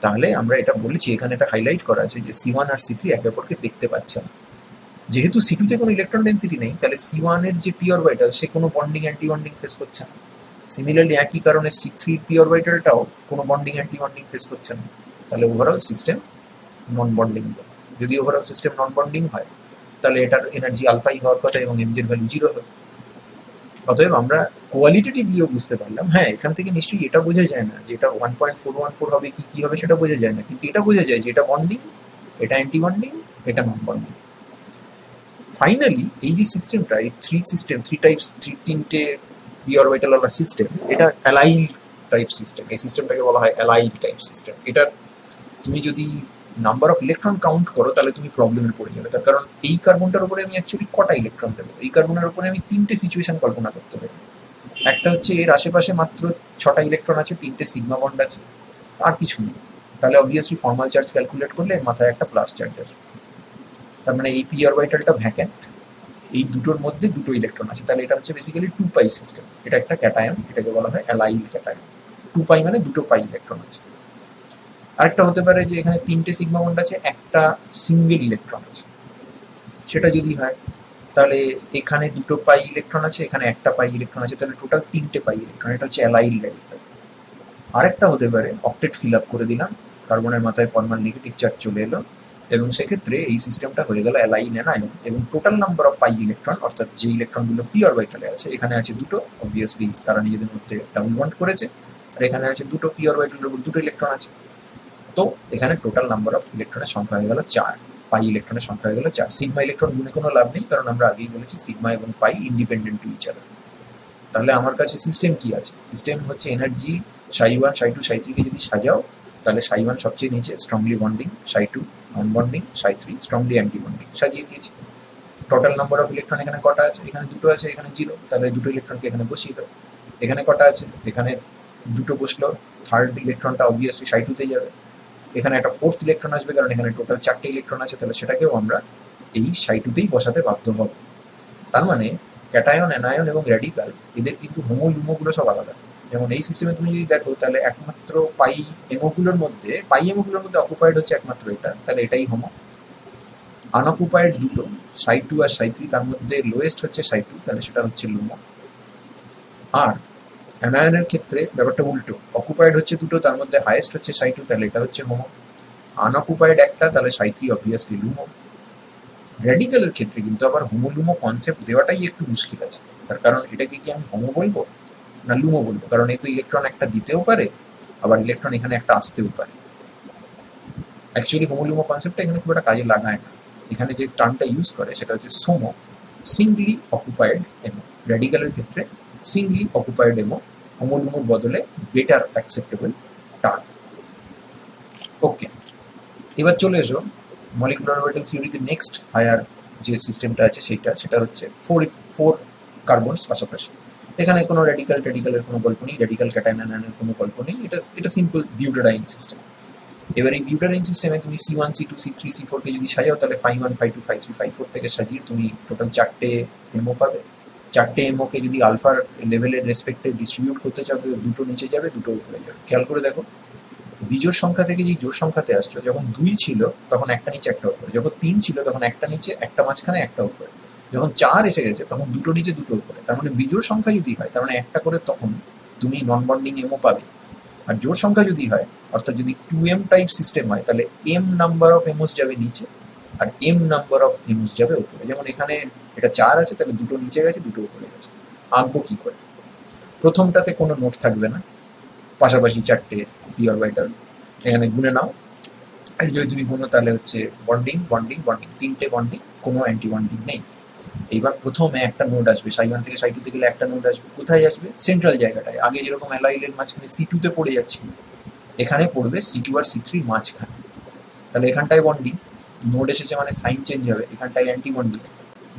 তাহলে আমরা এটা বলেছি, এখানে এটা হাইলাইট করা আছে যে C1 আর C3 একে অপরকে দেখতে পাচ্ছে না। যেহেতু C2 তে কোনো ইলেকট্রন ডেন্সিটি নেই, তাহলে C1 এর যে পি অরবিটাল সে কোনো বন্ডিং অ্যান্টি বন্ডিং ফেস করছে না। সিমিলারলি একই কারণে C3 পি অরবিটালটাও কোনো বন্ডিং অ্যান্টি বন্ডিং ফেস করছে না। তাহলে ওভারঅল সিস্টেম নন বন্ডিং। যদি ওভারঅল সিস্টেম নন বন্ডিং হয় তাহলে এটার এনার্জি আলফাই হওয়ার কথা এবং এমজির ভ্যালু 0 হবে। অতএব আমরা কোয়ালিটেটিভলিও বুঝতে পারলাম, হ্যাঁ এখান থেকে নিশ্চয়ই এটা বোঝা যায় না যে এটা 1.414 হবে কি হবে সেটা বোঝা যায় না, কিন্তু এটা বোঝা যায় যে এটা বন্ডিং, এটা অ্যান্টি বন্ডিং, এটা নন বন্ডিং। ফাইনালি এই যে সিস্টেমটা, এই তিনটে পি অরবিটাল ওয়ালা সিস্টেম, এটা অ্যালাইল টাইপ সিস্টেম। এই সিস্টেমটাকে বলা হয় অ্যালাইল টাইপ সিস্টেম। এটা তুমি যদি নাম্বার অফ ইলেকট্রন কাউন্ট করো তাহলে তুমি প্রবলেমে পড়ে যাবে, তার কারণ এই কার্বনটার উপরে আমি অ্যাকচুয়ালি কটা ইলেকট্রন দেবো? এই কার্বনের উপরে আমি 3টে সিচুয়েশন কল্পনা করতে পারি। একটা হচ্ছে এর আশেপাশে মাত্র 6টা ইলেকট্রন আছে, 3টে সিগমা বন্ড আছে, আর কিছু নেই। তাহলে অবভিয়াসলি ফর্মাল চার্জ ক্যালকুলেট করলে এর মাথায় একটা প্লাস চার্জ আসবে। তার মানে এই পি অরবিটালটা ভ্যাকেন্ট, এই দুটোর মধ্যে দুটো ইলেকট্রন আছে, তাহলে এটা হচ্ছে বেসিক্যালি 2 পাই সিস্টেম। এটা একটা ক্যাটায়ন, এটাকে বলা হয় অ্যালাইল ক্যাটায়ন। 2 পাই মানে দুটো পাই ইলেকট্রন আছে। আরেকটা হতে পারে যে এখানে 3টে সিগমা বন্ড আছে, একটা সিঙ্গেল ইলেকট্রন আছে। সেটা যদি হয় তাহলে এখানে 2 পাই ইলেকট্রন আছে, এখানে একটা পাই ইলেকট্রন আছে, তাহলে টোটাল 3টে পাই ইলেকট্রন। এটা হচ্ছে অ্যালাইল রেডিক্যাল। আরেকটা হতে পারে অক্টেট ফিল আপ করে দিলাম, কার্বনের মাথায় ফর্মাল নেগেটিভ চার্জ চলে এলো, এবং সেক্ষেত্রে এই সিস্টেমটা হয়ে গেল অ্যালাইন অ্যানায়ন। এবং total number of pi electron, অর্থাৎ যে ইলেকট্রনগুলো পি অরবিটালে আছে, এখানে আছে 2টো, অবভিয়াসলি তারা নিজেদের মধ্যে ডাবল বন্ড করেছে, আর এখানে আছে 2টো পি অরবিটালের উপর 2টো ইলেকট্রন আছে। তো এখানে টোটাল নাম্বার অফ ইলেকট্রনের সংখ্যা হয়ে গেল 4, পাই ইলেকট্রনের সংখ্যা হয়ে গেল 4। সিগমা ইলেকট্রন গুণে কোনো লাভ নেই, কারণ আমরা আগেই বলেছি সিগমা এবং পাই ইন্ডিপেন্ডেন্ট টু ইচ আদার। তাহলে আমার কাছে সিস্টেম কি আছে? সিস্টেম হচ্ছে এনার্জি ψ1 ψ2 ψ3 কে যদি সাজাও তাহলে ψ1 সবচেয়ে নিচে স্ট্রংলি বন্ডিং, ψ2 নন বন্ডিং, ψ3 স্ট্রংলি অ্যান্টি বন্ডিং সাজিয়ে দিয়েছি। টোটাল নাম্বার অফ ইলেকট্রন এখানে কটা আছে? এখানে 2টো আছে, এখানে 0, তাহলে 2টো ইলেকট্রনকে এখানে বসিয়ে দাও। এখানে কটা আছে? এখানে 2টো বসলো, থার্ড ইলেকট্রনটা অবভিয়াসলি ψ2 তে যাবে। এখানে একটা ফোর্থ ইলেকট্রন আসবে, কারণ এখানে টোটাল 4টে ইলেকট্রন আছে, তাহলে সেটাকেও আমরা এই ψ2 তেই বসাতে বাধ্য হব। তার মানে ক্যাটায়ন, অ্যানায়ন এবং র্যাডিকাল এদের কিন্তু হোমো লুমোগুলো সব আলাদা। যেমন এই সিস্টেমে তুমি যদি দেখো তাহলে একমাত্র পাই এমোগুলোর মধ্যে অকুপাইড হচ্ছে একমাত্র এটা, তাহলে এটাই হোমো। আনঅকুপাইড দুটো, ψ2 আর ψ3, তার মধ্যে লোয়েস্ট হচ্ছে ψ2, তাহলে সেটা হচ্ছে লুমো। আর অ্যানায়নের ক্ষেত্রে ব্যাপারটা উল্টো, অকুপাইড হচ্ছে দুটো, তার মধ্যে হাইয়েস্ট হচ্ছে ψ2, তাহলে এটা হচ্ছে হোমো। আনঅকুপাইড একটা, তাহলে ψ3 অবভিয়াসলি লুমো। র্যাডিক্যালের ক্ষেত্রে কিন্তু আবার হোমোলুমো কনসেপ্ট দেওয়াটাই একটু মুশকিল আছে, তার কারণ এটাকে কি আমি হোমো বলবো না লুমো বলবো? কারণ এ তো ইলেকট্রন একটা দিতেও পারে, আবার ইলেকট্রন এখানে একটা আসতেও পারে। অ্যাকচুয়ালি হোমোলুমো কনসেপ্টটা এখানে খুব একটা কাজে লাগায় না। এখানে যে টার্মটা ইউজ করে সেটা হচ্ছে সোমো, সিঙ্গলি অকুপাইড এমো। র্যাডিক্যালের ক্ষেত্রে সিঙ্গলি অকুপাইড এমো হোমোলুমোর বদলে বেটার অ্যাকসেপ্টেবল টার্ম। ওকে, এবার চলে এসো মলিকুলার অরবিটাল থিওরিতে নেক্সট হায়ার যে সিস্টেমটা আছে সেটা হচ্ছে ফোর কার্বনস পাশাপাশি। এখানে কোনো র্যাডিক্যালের কোনো গল্প নেই, র্যাডিক্যাল ক্যাটায়নের কোনো গল্প নেই, এটা সিম্পল বিউটারাইন সিস্টেম। এবার এই বিউটারাইন সিস্টেমে তুমি C1 C2 C3 C4 কে যদি সাজাও তাহলে φ1 φ2 φ3 φ4 থেকে সাজিয়ে তুমি টোটাল 4টে এমও পাবে। 4টে এমও কে যদি আলফার লেভেলের রেসপেক্টে ডিস্ট্রিবিউট করতে চাও তাহলে 2টো নিচে যাবে, 2টো উপরে যাবে। খেয়াল করে দেখো, বিজোড় সংখ্যা থেকে যেই জোড় সংখ্যাতে আসছো, যখন 2 ছিল তখন একটা নিচে একটা উপরে, যখন 3 ছিল তখন একটা নিচে একটা মাঝখানে একটা উপরে, যখন 4 এসে গেছে তখন 2টো নিচে 2টো উপরে। তার মানে বিজোড় সংখ্যা যদি হয় তার মানে একটা করে তখন তুমি নন বন্ডিং এমও পাবে। আর জোড় সংখ্যা যদি হয়, অর্থাৎ যদি 2m টাইপ সিস্টেম হয়, তাহলে m নাম্বার অফ এমওস যাবে নিচে আর m নাম্বার অফ এমওস যাবে উপরে। যেমন এখানে এটা 4 আছে, তাহলে 2টো নিচে গেছে, 2টো উপরে গেছে। আঁকবো কি করে? প্রথমটাতে কোনো নোট থাকবে না, পাশাপাশি 4টে পি অরবিটাল, এখানে গুনে নাও। আর যদি তুমি গুনো তাহলে হচ্ছে বন্ডিং বন্ডিং বন্ডিং, 3টে বন্ডিং, কোনো অ্যান্টি বন্ডিং নেই। এইবার প্রথমে একটা নোড আসবে, ψ1 থেকে ψ2 তে গেলে একটা নোড আসবে। কোথায় আসবে? সেন্ট্রাল জায়গাটায়। আগে যেরকম অ্যালাইলের মাঝখানে C2 তে পড়ে যাচ্ছিল, এখানে পড়বে C2 আর C3 মাঝখানে। তাহলে এখানটায় বন্ডিং, নোড এসেছে মানে সাইন চেঞ্জ হবে, এখানটায় অ্যান্টি বন্ডিং,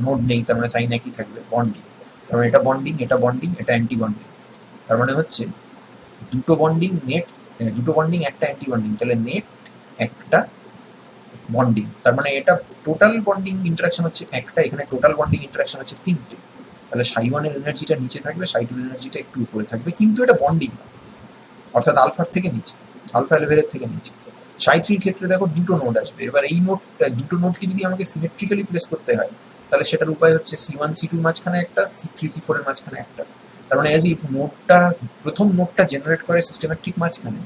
নোড নেই তার মানে সাইন একই থাকবে, বন্ডিং। তার মানে এটা বন্ডিং, এটা বন্ডিং, এটা অ্যান্টি বন্ডিং। তার মানে হচ্ছে দুটো বন্ডিং নেট, দুটো বন্ডিং একটা অ্যান্টি বন্ডিং, তাহলে নেট একটা বন্ডিং, তার মানে এটা টোটাল বন্ডিং ইন্টারাকশন হচ্ছে একটা, এখানে টোটাল বন্ডিং ইন্টারাকশন হচ্ছে তিনটে। তাহলে সাই ওয়ানের এনার্জিটা নিচে থাকবে, সাই টুর এনার্জিটা একটু উপরে থাকবে, কিন্তু এটা বন্ডিং, অর্থাৎ আলফার থেকে নিচে, আলফা লেভেলের থেকে নিচে। সাই থ্রির ক্ষেত্রে দেখো দুটো নোড আসবে, এবার এই নোডটা, দুটো নোডকে যদি আমাকে সিমেট্রিক্যালি প্লেস করতে হয়, তাহলে সেটার উপায় হচ্ছে C1 C2 মাঝখানে একটা, C3 C4 এর মাঝখানে একটা। তার মানে অ্যাজ ইফ নোডটা, প্রথম নোডটা জেনারেট করে সিস্টেমের ঠিক মাঝখানে,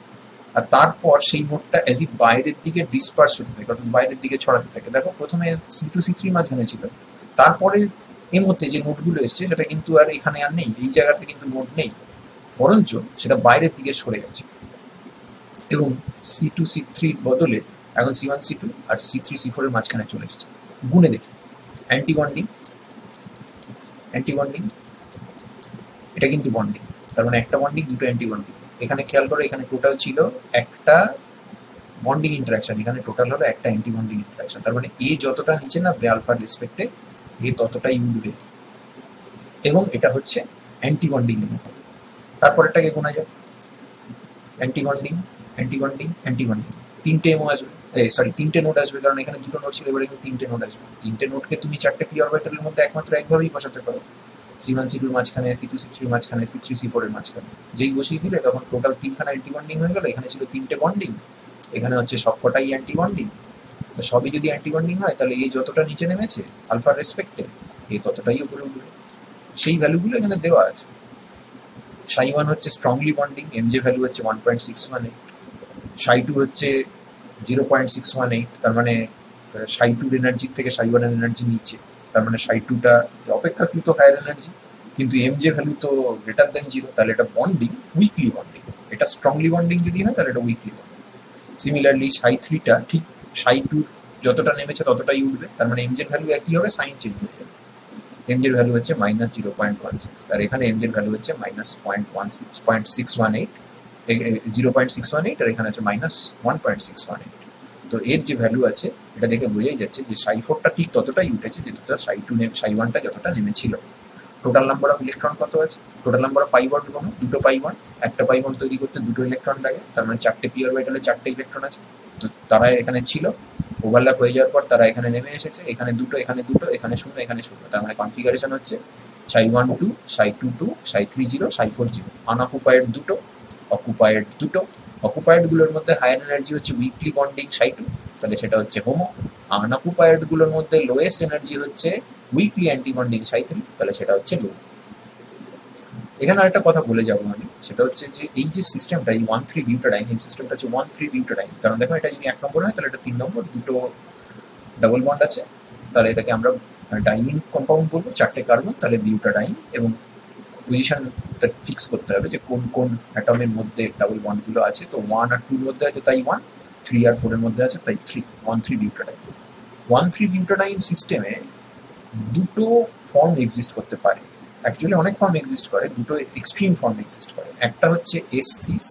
আর তারপর সেই নোডটা অ্যাজ ইফ বাইরের দিকে ডিসপার্স হতে থাকে, অর্থাৎ বাইরের দিকে ছড়াতে থাকে। দেখো প্রথমে C2 C3 মাঝখানে ছিল, তারপরে এর মধ্যে যে নোডগুলো এসছে সেটা কিন্তু আর এখানে আর নেই, এই জায়গাতে কিন্তু নোড নেই, বরঞ্চ সেটা বাইরের দিকে সরে গেছে, এবং C2 C3 বদলে এখন C1 C2 আর C3 C4 এর মাঝখানে চলে এসেছে। গুণে দেখি, অ্যান্টি বন্ডিং, অ্যান্টি বন্ডিং, এটা কিন্তু বন্ডিং, তার মানে একটা বন্ডিং দুটো অ্যান্টি বন্ডিং। এখানে খেয়াল করো, এখানে টোটাল ছিল একটা বন্ডিং ইন্টারাকশন, এখানে টোটাল হলো একটা অ্যান্টি বন্ডিং ইন্টারাকশন। তার মানে এ যতটা নিচে নামবে আলফার রেসপেক্টে, এ ততটাই উঠবে, এবং এটা হচ্ছে অ্যান্টি বন্ডিং এর মতো। তারপরেরটাকে গোনা যায়, anti bonding, anti bonding, anti bonding, তিনটে এমও আসবে, সরি তিনটে নোট আসবে, কারণ এখানে দুটো নোট ছিল, এবার এখানে তিনটে নোট আসবে। তিনটে নোটকে তুমি চারটে পি অরবিটালের মধ্যে একমাত্র একভাবেই বসাতে পারো, C1 C2 মাঝখানে, C2 C3 মাঝখানে, C3 C4 এর মাঝখানে। যেই বসিয়ে দিলে তখন টোটাল তিনখানা অ্যান্টি বন্ডিং হয়ে গেল। এখানে ছিল তিনটে বন্ডিং, এখানে হচ্ছে সবকটাই অ্যান্টি বন্ডিং। সবই যদি অ্যান্টি বন্ডিং হয়, তাহলে এই যতটা নিচে নেমেছে আলফার রেসপেক্টে, এই ততটাই উপরে উঠবে। সেই ভ্যালুগুলো এখানে দেওয়া আছে। সাই ওয়ান হচ্ছে স্ট্রংলি বন্ডিং, এমজে ভ্যালু হচ্ছে 1.618, সাই টু হচ্ছে 0.618, তার মানে সাই টুর এনার্জির থেকে সাই ওয়ানের এনার্জি নিচে, তার মানে সাই টুটা অপেক্ষাকৃত হায়ার এনার্জি, কিন্তু এমজে ভ্যালু তো গ্রেটার দেন জিরো, তাহলে এটা বন্ডিং, উইকলি বন্ডিং। এটা স্ট্রংলি বন্ডিং যদি হয় তাহলে এটা উইকলি বন্ডিং। সিমিলারলি সাই থ্রিটা ঠিক সাই টুর যতটা নেমেছে ততটাই উঠবে, তার মানে এমজের ভ্যালু একই হবে, সাইন চেঞ্জ হয়ে যাবে। এমজের ভ্যালু হচ্ছে -0.16, আর এখানে এমজের ভ্যালু হচ্ছে -0.618, 0.618, আর এখানে হচ্ছে -1.618। তো এর যে ভ্যালু আছে এটা দেখে বোঝাই যাচ্ছে যে সাই ফোরটা ঠিক ততটাই উঠেছে যতটা সাই টু, সাই ওয়ানটা যতটা নেমেছিল। টোটাল নাম্বার অফ ইলেকট্রন কত আছে? Total number of pi bond কোনো দুটো পাই বন্ড, একটা পাই বন্ড তৈরি করতে দুটো ইলেকট্রন লাগে, তার মানে চারটে পি অরবিটালে চারটে ইলেকট্রন আছে। তো তারা এখানে ছিল, ওভারল্যাপ হয়ে যাওয়ার পর তারা এখানে নেমে এসেছে, এখানে দুটো, এখানে দুটো, এখানে শূন্য, এখানে শূন্য। তার মানে কনফিগারেশন হচ্ছে সাই ওয়ান টু, সাই টু টু, সাই থ্রি জিরো, সাই ফোর জিরো। আনঅকুপায়েড দুটো, অকুপায়েড দুটো। অকুপায়েড গুলোর মধ্যে হায়ার এনার্জি হচ্ছে উইকলি বন্ডিং সাই টু, তাহলে সেটা হচ্ছে হোমো। আনঅকুপায়েড গুলোর মধ্যে লোয়েস্ট এনার্জি হচ্ছে উইকলি অ্যান্টি বন্ডিং সাই থ্রি, তাহলে সেটা হচ্ছে লো। এখানে আরেকটা কথা বলে যাবো আমি, সেটা হচ্ছে যে এই যে সিস্টেমটা, এই 1,3 বিউটাডাইন, এই সিস্টেমটা হচ্ছে 1,3 বিউটাডাইন। কারণ দেখো এটা যদি 1 নম্বর হয় তাহলে এটা 3 নম্বর, দুটো ডাবল বন্ড আছে, তাহলে এটাকে আমরা ডাইমিন কম্পাউন্ড বলবো, চারটে কার্বন, তাহলে বিউটাডাইন। এবং পজিশনটা ফিক্স করতে হবে যে কোন কোন অ্যাটমের মধ্যে ডাবল বন্ডগুলো আছে। তো 1 আর 2 এর মধ্যে আছে তাই 1, 3 আর 4 এর মধ্যে আছে তাই 3, 1,3 বিউটাডাইন। 1,3 বিউটাডাইন সিস্টেমে দুটো ফর্ম এক্সিস্ট করতে পারে, অ্যাকচুয়ালি অনেক ফর্ম এক্সিস্ট করে, দুটো এক্সট্রিম ফর্ম এক্সিস্ট করে। একটা হচ্ছে এস সিস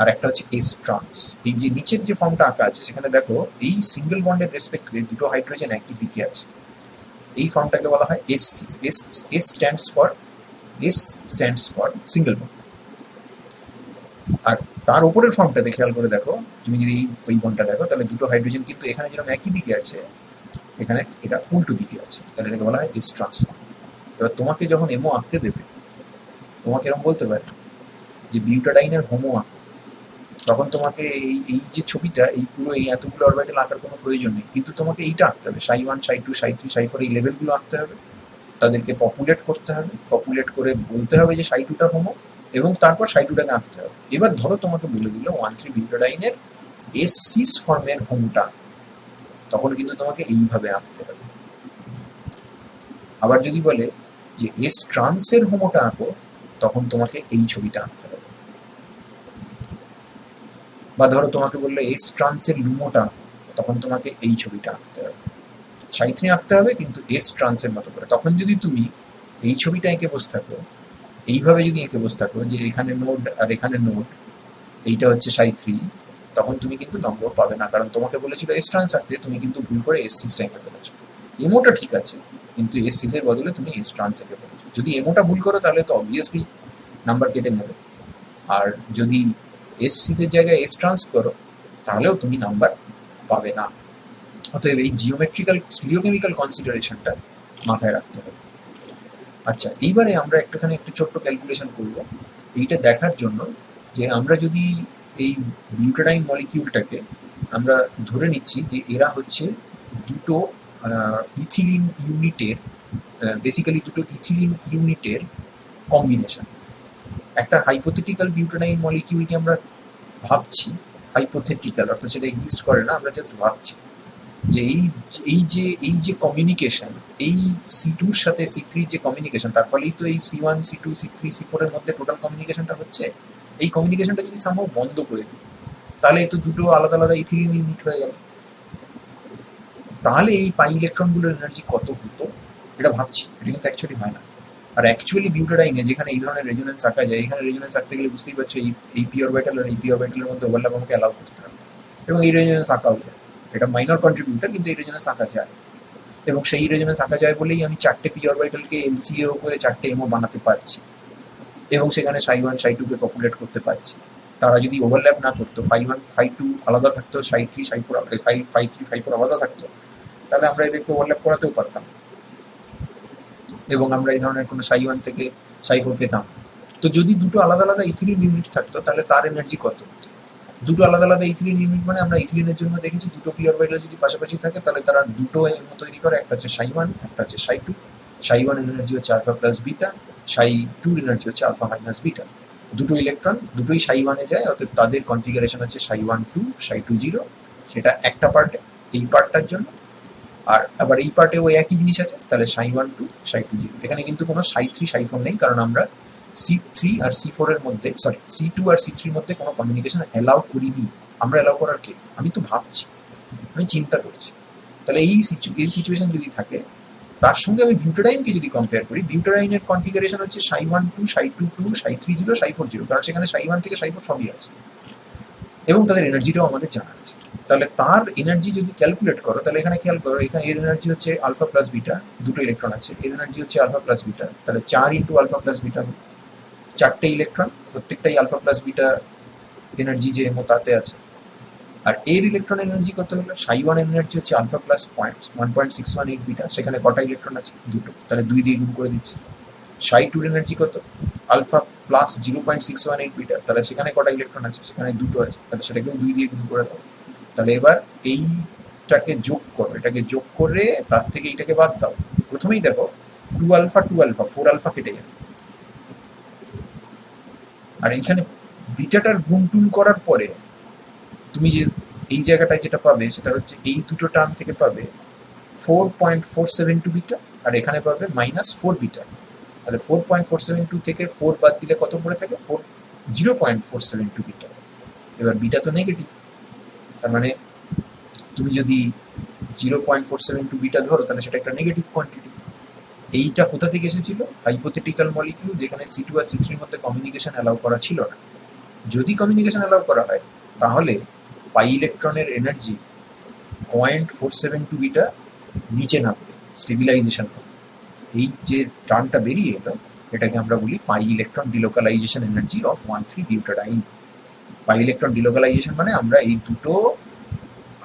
আর একটা হচ্ছে এস ট্রান্স। এই যে নিচের যে ফর্মটা আঁকা আছে সেখানে দেখো এই সিঙ্গেল বন্ডের রেসপেক্টে দুটো হাইড্রোজেন একই দিকে আছে, এই ফর্মটাকে বলা হয় S cis. S stands for single bond. আর তার উপরের ফর্মটাতে খেয়াল করে দেখো, তুমি যদি এই বন্ডটা দেখো তাহলে দুটো হাইড্রোজেন কিন্তু এখানে যেরকম একই দিকে আছে, এখানে এটা উল্টো দিকে আছে, তাহলে এটাকে বলা হয় এস ট্রান্সফর্ম। এবার তোমাকে যখন এমও আঁকতে দেবে, তোমাকে এরকম বলতে পারে যে বিউটাডাইনের হোমো আঁকো, তখন তোমাকে এই এই যে ছবিটা, এই পুরো এই এতগুলো অরবিটাল আঁকার কোনো প্রয়োজন নেই, কিন্তু তোমাকে এইটা আঁকতে হবে, সাই ওয়ান, সাই টু, সাই থ্রি, সাই ফোর, এই লেভেলগুলো আঁকতে হবে, তাদেরকে পপুলেট করতে হবে, পপুলেট করে বলতে হবে যে সাই টুটা হোমো, এবং তারপর সাই টুটাকে আঁকতে হবে। এবার ধরো তোমাকে বলে দিল 1,3 বিউটাডাইনের এস সিস ফর্মের হোমোটা, তখন কিন্তু তোমাকে এইভাবে আঁকতে হবে। আবার যদি বলে যে এস ট্রান্সের হোমোটা আঁকো, তখন তোমাকে এই ছবিটা আঁকতে হবে। বা ধরো তোমাকে বললো এস ট্রান্সের লুমোটা, তখন তোমাকে এই ছবিটা আঁকতে হবে। সাই থ্রি আঁকতে হবে কিন্তু এস ট্রান্সের মতো করে। তখন যদি তুমি এই ছবিটা এঁকে বসে থাকো, এইভাবে যদি এঁকে বসে থাকো যে এখানে নোড আর এখানে নোড, এইটা হচ্ছে সাই থ্রি, তখন তুমি কিন্তু নম্বর পাবে না, কারণ তোমাকে বলেছিল এস ট্রান্স আঁকতে, তুমি কিন্তু ভুল করে এস সিসটা এঁকে ফেলেছো। এমোটা ঠিক আছে, কিন্তু এস সিসের বদলে তুমি এস ট্রান্স এঁকে ফেলেছো। যদি এমোটা ভুল করো তাহলে তো অবভিয়াসলি নাম্বার কেটে নেবে, আর যদি এস সিসের জায়গায় এস ট্রান্স করো তাহলেও তুমি নাম্বার পাবে না। অতএব এই জিওমেট্রিক্যাল স্টিরিওকেমিক্যাল কনসিডারেশনটা মাথায় রাখতে হবে। আচ্ছা, এইবারে আমরা একটুখানি একটা ছোট্ট ক্যালকুলেশন করব এইটা দেখার জন্য যে আমরা যদি এই বিউটাডাইন মলিকিউলটাকে আমরা ধরে নিচ্ছি যে এরা হচ্ছে দুটো ইথিলিন ইউনিটের, বেসিক্যালি দুটো ইথিলিন ইউনিটের কম্বিনেশন। একটা হাইপোথেটিক্যাল বিউটাডাইন মলিকিউলকে আমরা ভাবছি, হাইপোথেটিক্যাল অর্থাৎ সেটা এক্সিস্ট করে না, আমরা জাস্ট ভাবছি যে এই যে কমিউনিকেশন, এই C2 এর সাথে C3 যে কমিউনিকেশন, তার ফলেই তো এই C1 C2 C3 C4 এর মধ্যে টোটাল কমিউনিকেশনটা হচ্ছে। এই কমিউনিকেশনটা যদি সামহাও বন্ধ করে দিই তাহলে এই তো দুটো আলাদা আলাদা ইথিলিন ইউনিট হয়ে গেল। তাহলে এই পাই ইলেকট্রনগুলোর এনার্জি কত হতো এটা ভাবছি, এটা কিন্তু অ্যাকচুয়ালি হয় না। আর অ্যাকচুয়ালি বিউটাডাইনে যেখানে এই ধরনের রেজোনেন্স আঁকা যায়, এখানে রেজোনেন্স আঁকতে গেলে বুঝতেই পারছো এই পি অরবিটাল আর এই পি অরবিটালের মধ্যে ওভারল্যাপ আমাকে অ্যালাউ করতে হবে, এবং এই রেজোনেন্স আঁকাও যায়। এটা মাইনর কন্ট্রিবিউটার, কিন্তু এই রেজোনেন্স আঁকা যায়, এবং সেই রেজোনেন্স আঁকা যায় বলেই আমি চারটে পি অরবিটালকে এলসিএও করে চারটে এমও বানাতে পারছি, এবং সেখানে সাই1 সাই2 কে পপুলেট করতে পারছি। তারা যদি ওভারল্যাপ না করতো, ফাই1 ফাই2 আলাদা থাকতো, সাই3 সাই4 ফাই3 ফাই4 আলাদা থাকতো, তাহলে আমরা এদেরকে ওভারল্যাপ করাতেও পারতাম, এবং আমরা এই ধরনের কোনো সাই1 থেকে সাই4 পেতাম। তো যদি দুটো আলাদা আলাদা ইথিলিন ইউনিট থাকতো তাহলে তার এনার্জি কত? দুটো আলাদা আলাদা ইথিলিন ইউনিট মানে আমরা ইথিলিনের জন্য দেখেছি দুটো পি অরবিটাল যদি পাশাপাশি থাকে তাহলে তারা দুটো এমও তৈরি করে, একটা হচ্ছে সাই1 একটা হচ্ছে সাই2। সাই1 এর এনার্জি হচ্ছে আলফা প্লাস বিটা, সাই2 এর এনার্জি হচ্ছে আলফা মাইনাস বিটা। দুটো ইলেকট্রন দুটোই সাই1 এ যায়, অর্থাৎ তাদের কনফিগারেশন হচ্ছে সাই1 2 সাই2 0। সেটা একটা পার্টে, এই পার্টটার জন্য। আর আবার এই পার্টে ওই একই জিনিস আছে, তাহলে সাই1 2 সাই2 0। এখানে কিন্তু কোনো সাই3 সাই4 নেই, কারণ আমরা C3 আর C4 এর মধ্যে, সরি C2 আর C3 এর মধ্যে কোনো কমিউনিকেশন অ্যালাউ করিনি। আমরা অ্যালাউ করার কে? আমি তো ভাবছি, আমি চিন্তা করছি। তাহলে এই সিচুয়েশন যদি থাকে, তার সঙ্গে আমি বিউটাডাইনকে যদি কম্পেয়ার করি, বিউটাডাইনের কনফিগারেশন হচ্ছে সাই1 2 সাই2 2 সাই3 0 সাই4 0, কারণ সেখানে সাই1 থেকে সাই4 সবই আছে, এবং তাদের এনার্জিটাও আমাদের জানা আছে। তাহলে তার এনার্জি যদি ক্যালকুলেট করো, তাহলে এখানে খেয়াল করো, এখানে এর এনার্জি হচ্ছে আলফা প্লাস বিটা, দুটো ইলেকট্রন আছে, এর এনার্জি হচ্ছে আলফা প্লাস বিটা, তাহলে 4 ইন্টু আলফা প্লাস বিটা, চারটে ইলেকট্রন, প্রত্যেকটাই আলফা প্লাস বিটা এনার্জি যে এমও তাতে আছে। আর এর ইলেকট্রন এনার্জি কত হলো? সাই1 এর এনার্জি হচ্ছে আলফা প্লাস 1.618 বিটা, সেখানে কটা ইলেকট্রন আছে? দুটো, তাহলে 2 দিয়ে গুণ করে দিচ্ছি। সাই2 এর এনার্জি কত? আলফা প্লাস 0.618 বিটা, তাহলে সেখানে কটা ইলেকট্রন আছে? সেখানে দুটো আছে, তাহলে সেটাকেও 2 দিয়ে গুণ করে দাও। তাহলে এবার এইটাকে যোগ করো, এটাকে যোগ করে তার থেকে এইটাকে বাদ দাও। প্রথমেই দেখো 2 আলফা 4 আলফা কেটে যাবে, আর এখানে বিটাটার গুণ টুন করার পরে তুমি যে এই জায়গাটায় যেটা পাবে সেটা হচ্ছে এই দুটো টার্ম থেকে পাবে 4.472 বিটা, আর এখানে পাবে -4 বিটা। তাহলে 4.472 থেকে 4 বাদ দিলে কত পড়ে থাকে? 0.472 বিটা। এবার বিটা তো নেগেটিভ, তার মানে তুমি যদি 0.472 বিটা ধরো তাহলে সেটা একটা নেগেটিভ কোয়ান্টিটি। এইটা কোথা থেকে এসেছিল? হাইপোথেটিক্যাল মলিকিউল, যেখানে C2 আর C3 এর মধ্যে কমিউনিকেশন অ্যালাউ করা ছিল না। যদি কমিউনিকেশন অ্যালাউ করা হয় তাহলে পাই ইলেকট্রনের এনার্জি 0.472 বিটা নিচে নামবে, স্টেবিলাইজেশন হবে। এই যে টার্মটা বেরিয়ে এলো এটাকে আমরা বলি pi electron delocalisation energy of 1,3 butadiene. Pi electron delocalisation মানে আমরা এই দুটো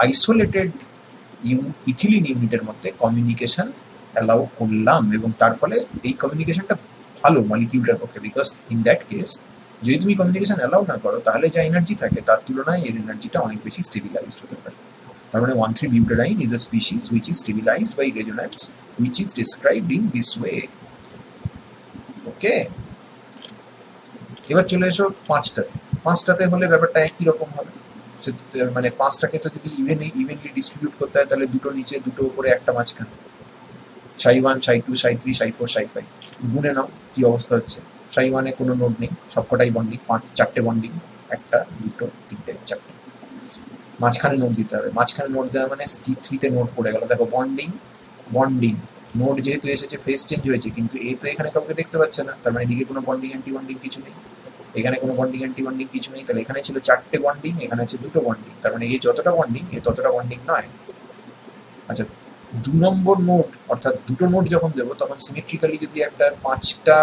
আইসোলেটেড ইথিলিন ইউনিটের মধ্যে কমিউনিকেশন অ্যালাউ করলাম, এবং তার ফলে এই কমিউনিকেশনটা ভালো মলিকিউলটার পক্ষে, বিকজ ইন দ্যাট কেস যদি তুমি কমিউনিকেশন অ্যালাউ না করো তাহলে যা এনার্জি থাকে তার তুলনায় এর এনার্জিটা অনেক বেশি স্টেবিলাইজড হতে পারে। তার মানে 1,3 butadiene is a species which is stabilized by resonance, which is described in this way. ওকে, এবার চলে এসো পাঁচটাতে হলে ব্যাপারটা একই রকম হবে। মানে পাঁচটাকে তো যদি ইভেনলি ডিস্ট্রিবিউট করতে হয় তাহলে দুটো নিচে দুটো উপরে একটা মাঝখানে, সাই1 সাই2 সাই3 সাই4 সাই5 গুনে নাও কি অবস্থা হচ্ছে। সাই1-এ কোনো নোড নেই, সবকটাই বন্ডিং, চারটে বন্ডিং, একটা দুটো তিনটে চারটে। মাঝখানে নোট দিতে হবে, মাঝখানে নোট দেওয়া মানে C3-তে নোট পড়ে গেল। দেখো বন্ডিং নোট যেহেতু এসেছে ফেস চেঞ্জ হয়েছে, কিন্তু এ তো এখানে কাউকে দেখতে পাচ্ছে না, তার মানে এদিকে কোনো বন্ডিং অ্যান্টি বন্ডিং কিছু নেই, এখানে কোনো বন্ডিং অ্যান্টি বন্ডিং কিছু নেই, তাহলে এখানে ছিল চারটে বন্ডিং, এখানে হচ্ছে দুটো বন্ডিং, তার মানে এ যতটা বন্ডিং এ ততটা বন্ডিং নয়। আচ্ছা, 2 নম্বর নোট অর্থাৎ দুটো নোট যখন দেবো তখন সিমেট্রিক্যালি যদি একটা 5টা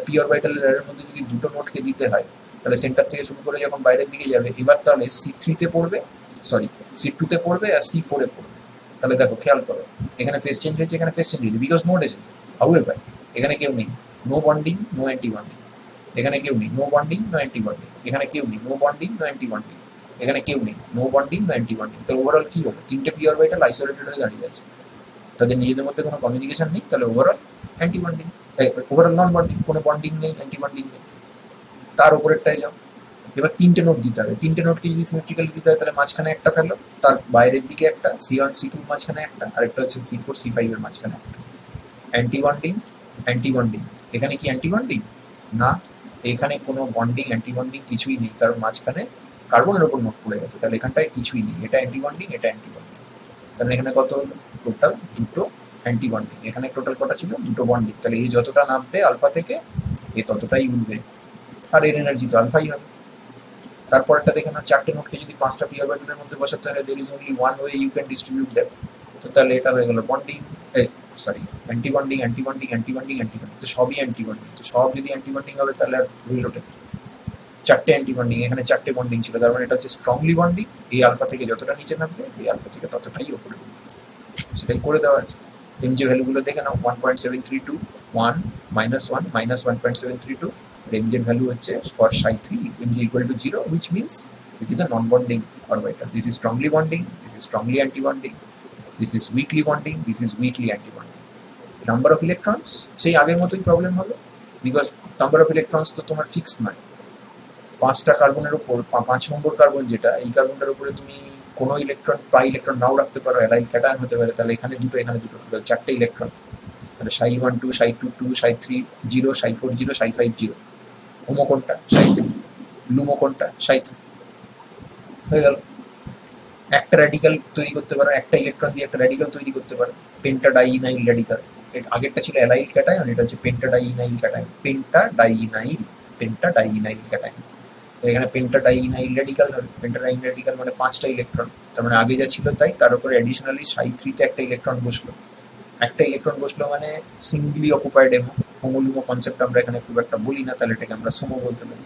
পি অরবিটাল এর মধ্যে যদি দুটো নোটকে দিতে হয় তাহলে সেন্টার থেকে শুরু করে যখন বাইরের দিকে যাবে এবার তাহলে C3-তে পড়বে, সরি C2-তে পড়বে আর C4-এ পড়বে। তাহলে দেখো খেয়াল করো, এখানে ফেস চেঞ্জ হয়েছে, এখানে ফেস চেঞ্জ হয়েছে, বিকজ নোড এসেছে। হাউএভার এখানে কেউ নেই, no bonding, no anti bonding. এখানে কেউ নেই, no bonding, no anti bonding. এখানে কেউ নেই, no bonding, no anti bonding. এখানে কেউ নেই, no bonding, no anti bonding. তো ওভারঅল কি হলো, তিনটে পি অরবিটাল আইসোলেটেড হয়ে দাঁড়িয়ে আছে, তাদের নিজেদের মধ্যে কোনো কমিউনিকেশন নেই। তাহলে overall anti bonding, overall non bonding, কোনো বন্ডিং নেই, অ্যান্টি বন্ডিং নেই। তার উপরেরটায় যাও, এবার তিনটে নোট দিতে হবে। তিনটে নোটকে যদি সিমেট্রিক্যালি দিতে হয় তাহলে মাঝখানে একটা ফেলো, তার বাইরের দিকে একটা, C1 C2 মাঝখানে একটা, আরেকটা হচ্ছে C4 C5 এর মাঝখানে একটা। Anti bonding, anti bonding. এখানে কি অ্যান্টি বন্ডিং? না, এখানে কোনো বন্ডিং অ্যান্টি বন্ডিং কিছুই নেই, কারণ মাঝখানে কার্বনের ওপর নোট পড়ে গেছে। তাহলে এখানটায় কিছুই নেই, এটা অ্যান্টি বন্ডিং, এটা অ্যান্টি বন্ডিং। তাহলে এখানে কত হলো, টোটাল দুটো অ্যান্টি বন্ডিং। এখানে টোটাল কটা ছিল, দুটো বন্ডিং। তাহলে এই যতটা নামবে আলফা থেকে, এ ততটাই উঠবে, আর এর এনার্জি তো আলফাই হবে। তারপরটা দেখে নাও, চারটে নোটকে যদি পাঁচটা পি অরবিটালের মধ্যে বসাতে হয়, there is only one way you can distribute that. তো তাহলে এটা হয়ে গেল bonding, sorry anti bonding, anti bonding, anti bonding, anti bonding. তো সবই অ্যান্টি বন্ডিং। তো সব যদি অ্যান্টি বন্ডিং হবে তাহলে আর রইল ওটা কি? চারটে অ্যান্টি বন্ডিং, এখানে চারটে বন্ডিং ছিল, তার মানে এটা হচ্ছে স্ট্রংলি বন্ডিং। এই আলফা থেকে যতটা নিচে নামবে, এই আলফা থেকে ততটাই উপরে উঠবে। সেটাই করে দেওয়া আছে। এমজি ভ্যালুগুলো দেখে নাও, 1.732, 1, -1, -1.732। এমজি এর ভ্যালু হচ্ছে for psi3 mg equal to 0, which means it is a non-bonding orbital. This is strongly bonding, this is strongly anti-bonding, this is weakly bonding, this is weakly anti-bonding. Number of electrons সেই আগের মতোই problem হবে, because number of electrons তো তোমার fixed নয়। পাঁচটা কার্বনের উপর 5 নম্বর কার্বন, যেটা এই কার্বনটার উপরে তুমি কোনো ইলেকট্রন পাই ইলেকট্রন নাও রাখতে পারো, অ্যালাইল ক্যাটায়ন হতে পারে। তাহলে এখানে দুটো, এখানে দুটো, টোটাল চারটে ইলেকট্রন। তাহলে psi1 2, psi2 2, psi3 0, psi4 0, psi5 0। Homo কোনটা, psi2। লুমো কোনটা, psi3। হয়ে গেল। একটা র্যাডিক্যাল তৈরি করতে পারো, একটা ইলেকট্রন দিয়ে একটা র্যাডিক্যাল তৈরি করতে পারো, পেন্টাডাইইনাইল র্যাডিক্যাল। আগেরটা ছিল অ্যালাইল ক্যাটায়ন, এটা হচ্ছে পেন্টাডাইইনাইল ক্যাটায়ন। পেন্টাডাইইনাইল ক্যাটায়ন। এখানে পেন্টাডাইইনাইল র্যাডিক্যাল হবে। পেন্টাডাইইনাইল র্যাডিক্যাল মানে পাঁচটা ইলেকট্রন। তার মানে আগে যা ছিল তাই, তার উপরে অ্যাডিশনালি psi3 তে একটা ইলেকট্রন বসলো। একটা ইলেকট্রন বসলো মানে সিঙ্গলি অকুপাইড এমো। হোমোলুমো কনসেপ্ট আমরা এখানে খুব একটা বলি না, তাহলে এটাকে আমরা সোমো বলতে পারি।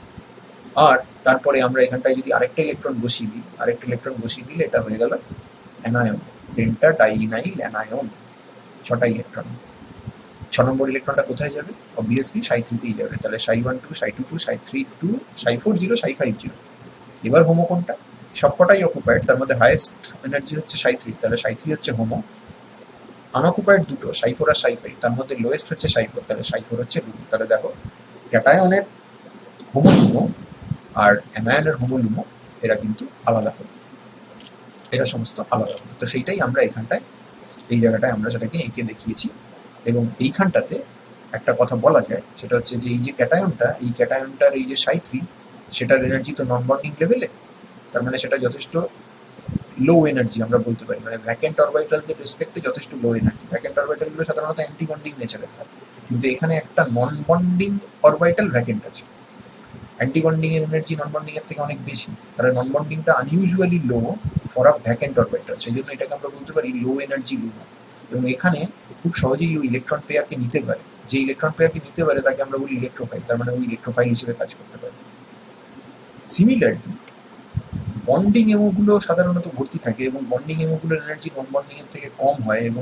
আর তারপরে আমরা এখানটায় যদি আরেকটা ইলেকট্রন বসিয়ে দিই, আরেকটা ইলেকট্রন বসিয়ে দিলে এটা হয়ে গেল অ্যানায়ন, পেন্টাডাইইনাইল অ্যানায়ন। ছটা ইলেকট্রন। 6 নম্বর ইলেকট্রনটা কোথায় যাবে? অবভিয়াসলি psi3 তেই যাবে। তাহলে psi1 2, psi2 2, psi3 2, psi4 0, psi5 0। এবার হোমো কোনটা? সবকটাই অকুপাইড, তার মধ্যে হাইয়েস্ট এনার্জি হচ্ছে psi3, তাহলে psi3 হচ্ছে হোমো। আনঅকুপাইড দুটো, psi4 আর psi5, তার মধ্যে লোয়েস্ট হচ্ছে psi4, তাহলে psi4 হচ্ছে লুমো। তাহলে দেখো, ক্যাটায়নের হোমোলুমো আর অ্যানায়নের হোমোলুমো এরা কিন্তু আলাদা হবে, এরা সমস্ত আলাদা হবে। তো সেইটাই আমরা এখানটায়, এই জায়গাটায় আমরা সেটাকে এঁকে দেখিয়েছি। এবং এইখানটাতে একটা কথা বলা যায়, সেটা হচ্ছে যে এই যে ক্যাটায়নটা, এই ক্যাটায়নটার এই যে psi3, সেটার এনার্জি তো নন বন্ডিং লেভেলে, তার মানে সেটা যথেষ্ট লো এনার্জি আমরা বলতে পারি, মানে ভ্যাকেন্ট অরবিটালদের রেসপেক্টে যথেষ্ট লো এনার্জি। ভ্যাকেন্ট অরবিটালগুলো সাধারণত অ্যান্টি বন্ডিং নেচারের হয়, কিন্তু এখানে একটা নন বন্ডিং অরবিটাল ভ্যাকেন্ট আছে। অ্যান্টি বন্ডিং এর এনার্জি নন বন্ডিং এর থেকে অনেক বেশি, তাহলে নন বন্ডিংটা unusually low for a vacant orbital, সেই জন্য এটাকে আমরা বলতে পারি লো এনার্জি লুমো। এবং এখানে খুব সহজেই ওই ইলেকট্রন পেয়ারকে নিতে পারে, যে ইলেকট্রন পেয়ারকে নিতে পারে তাকে আমরা বলি ইলেকট্রোফাইল, তার মানে ওই ইলেকট্রোফাইল হিসেবে কাজ করতে পারে। সিমিলারলি বন্ডিং এমোগুলো সাধারণত ভর্তি থাকে, এবং বন্ডিং এমোগুলোর এনার্জি নন বন্ডিং এর থেকে কম হয়, এবং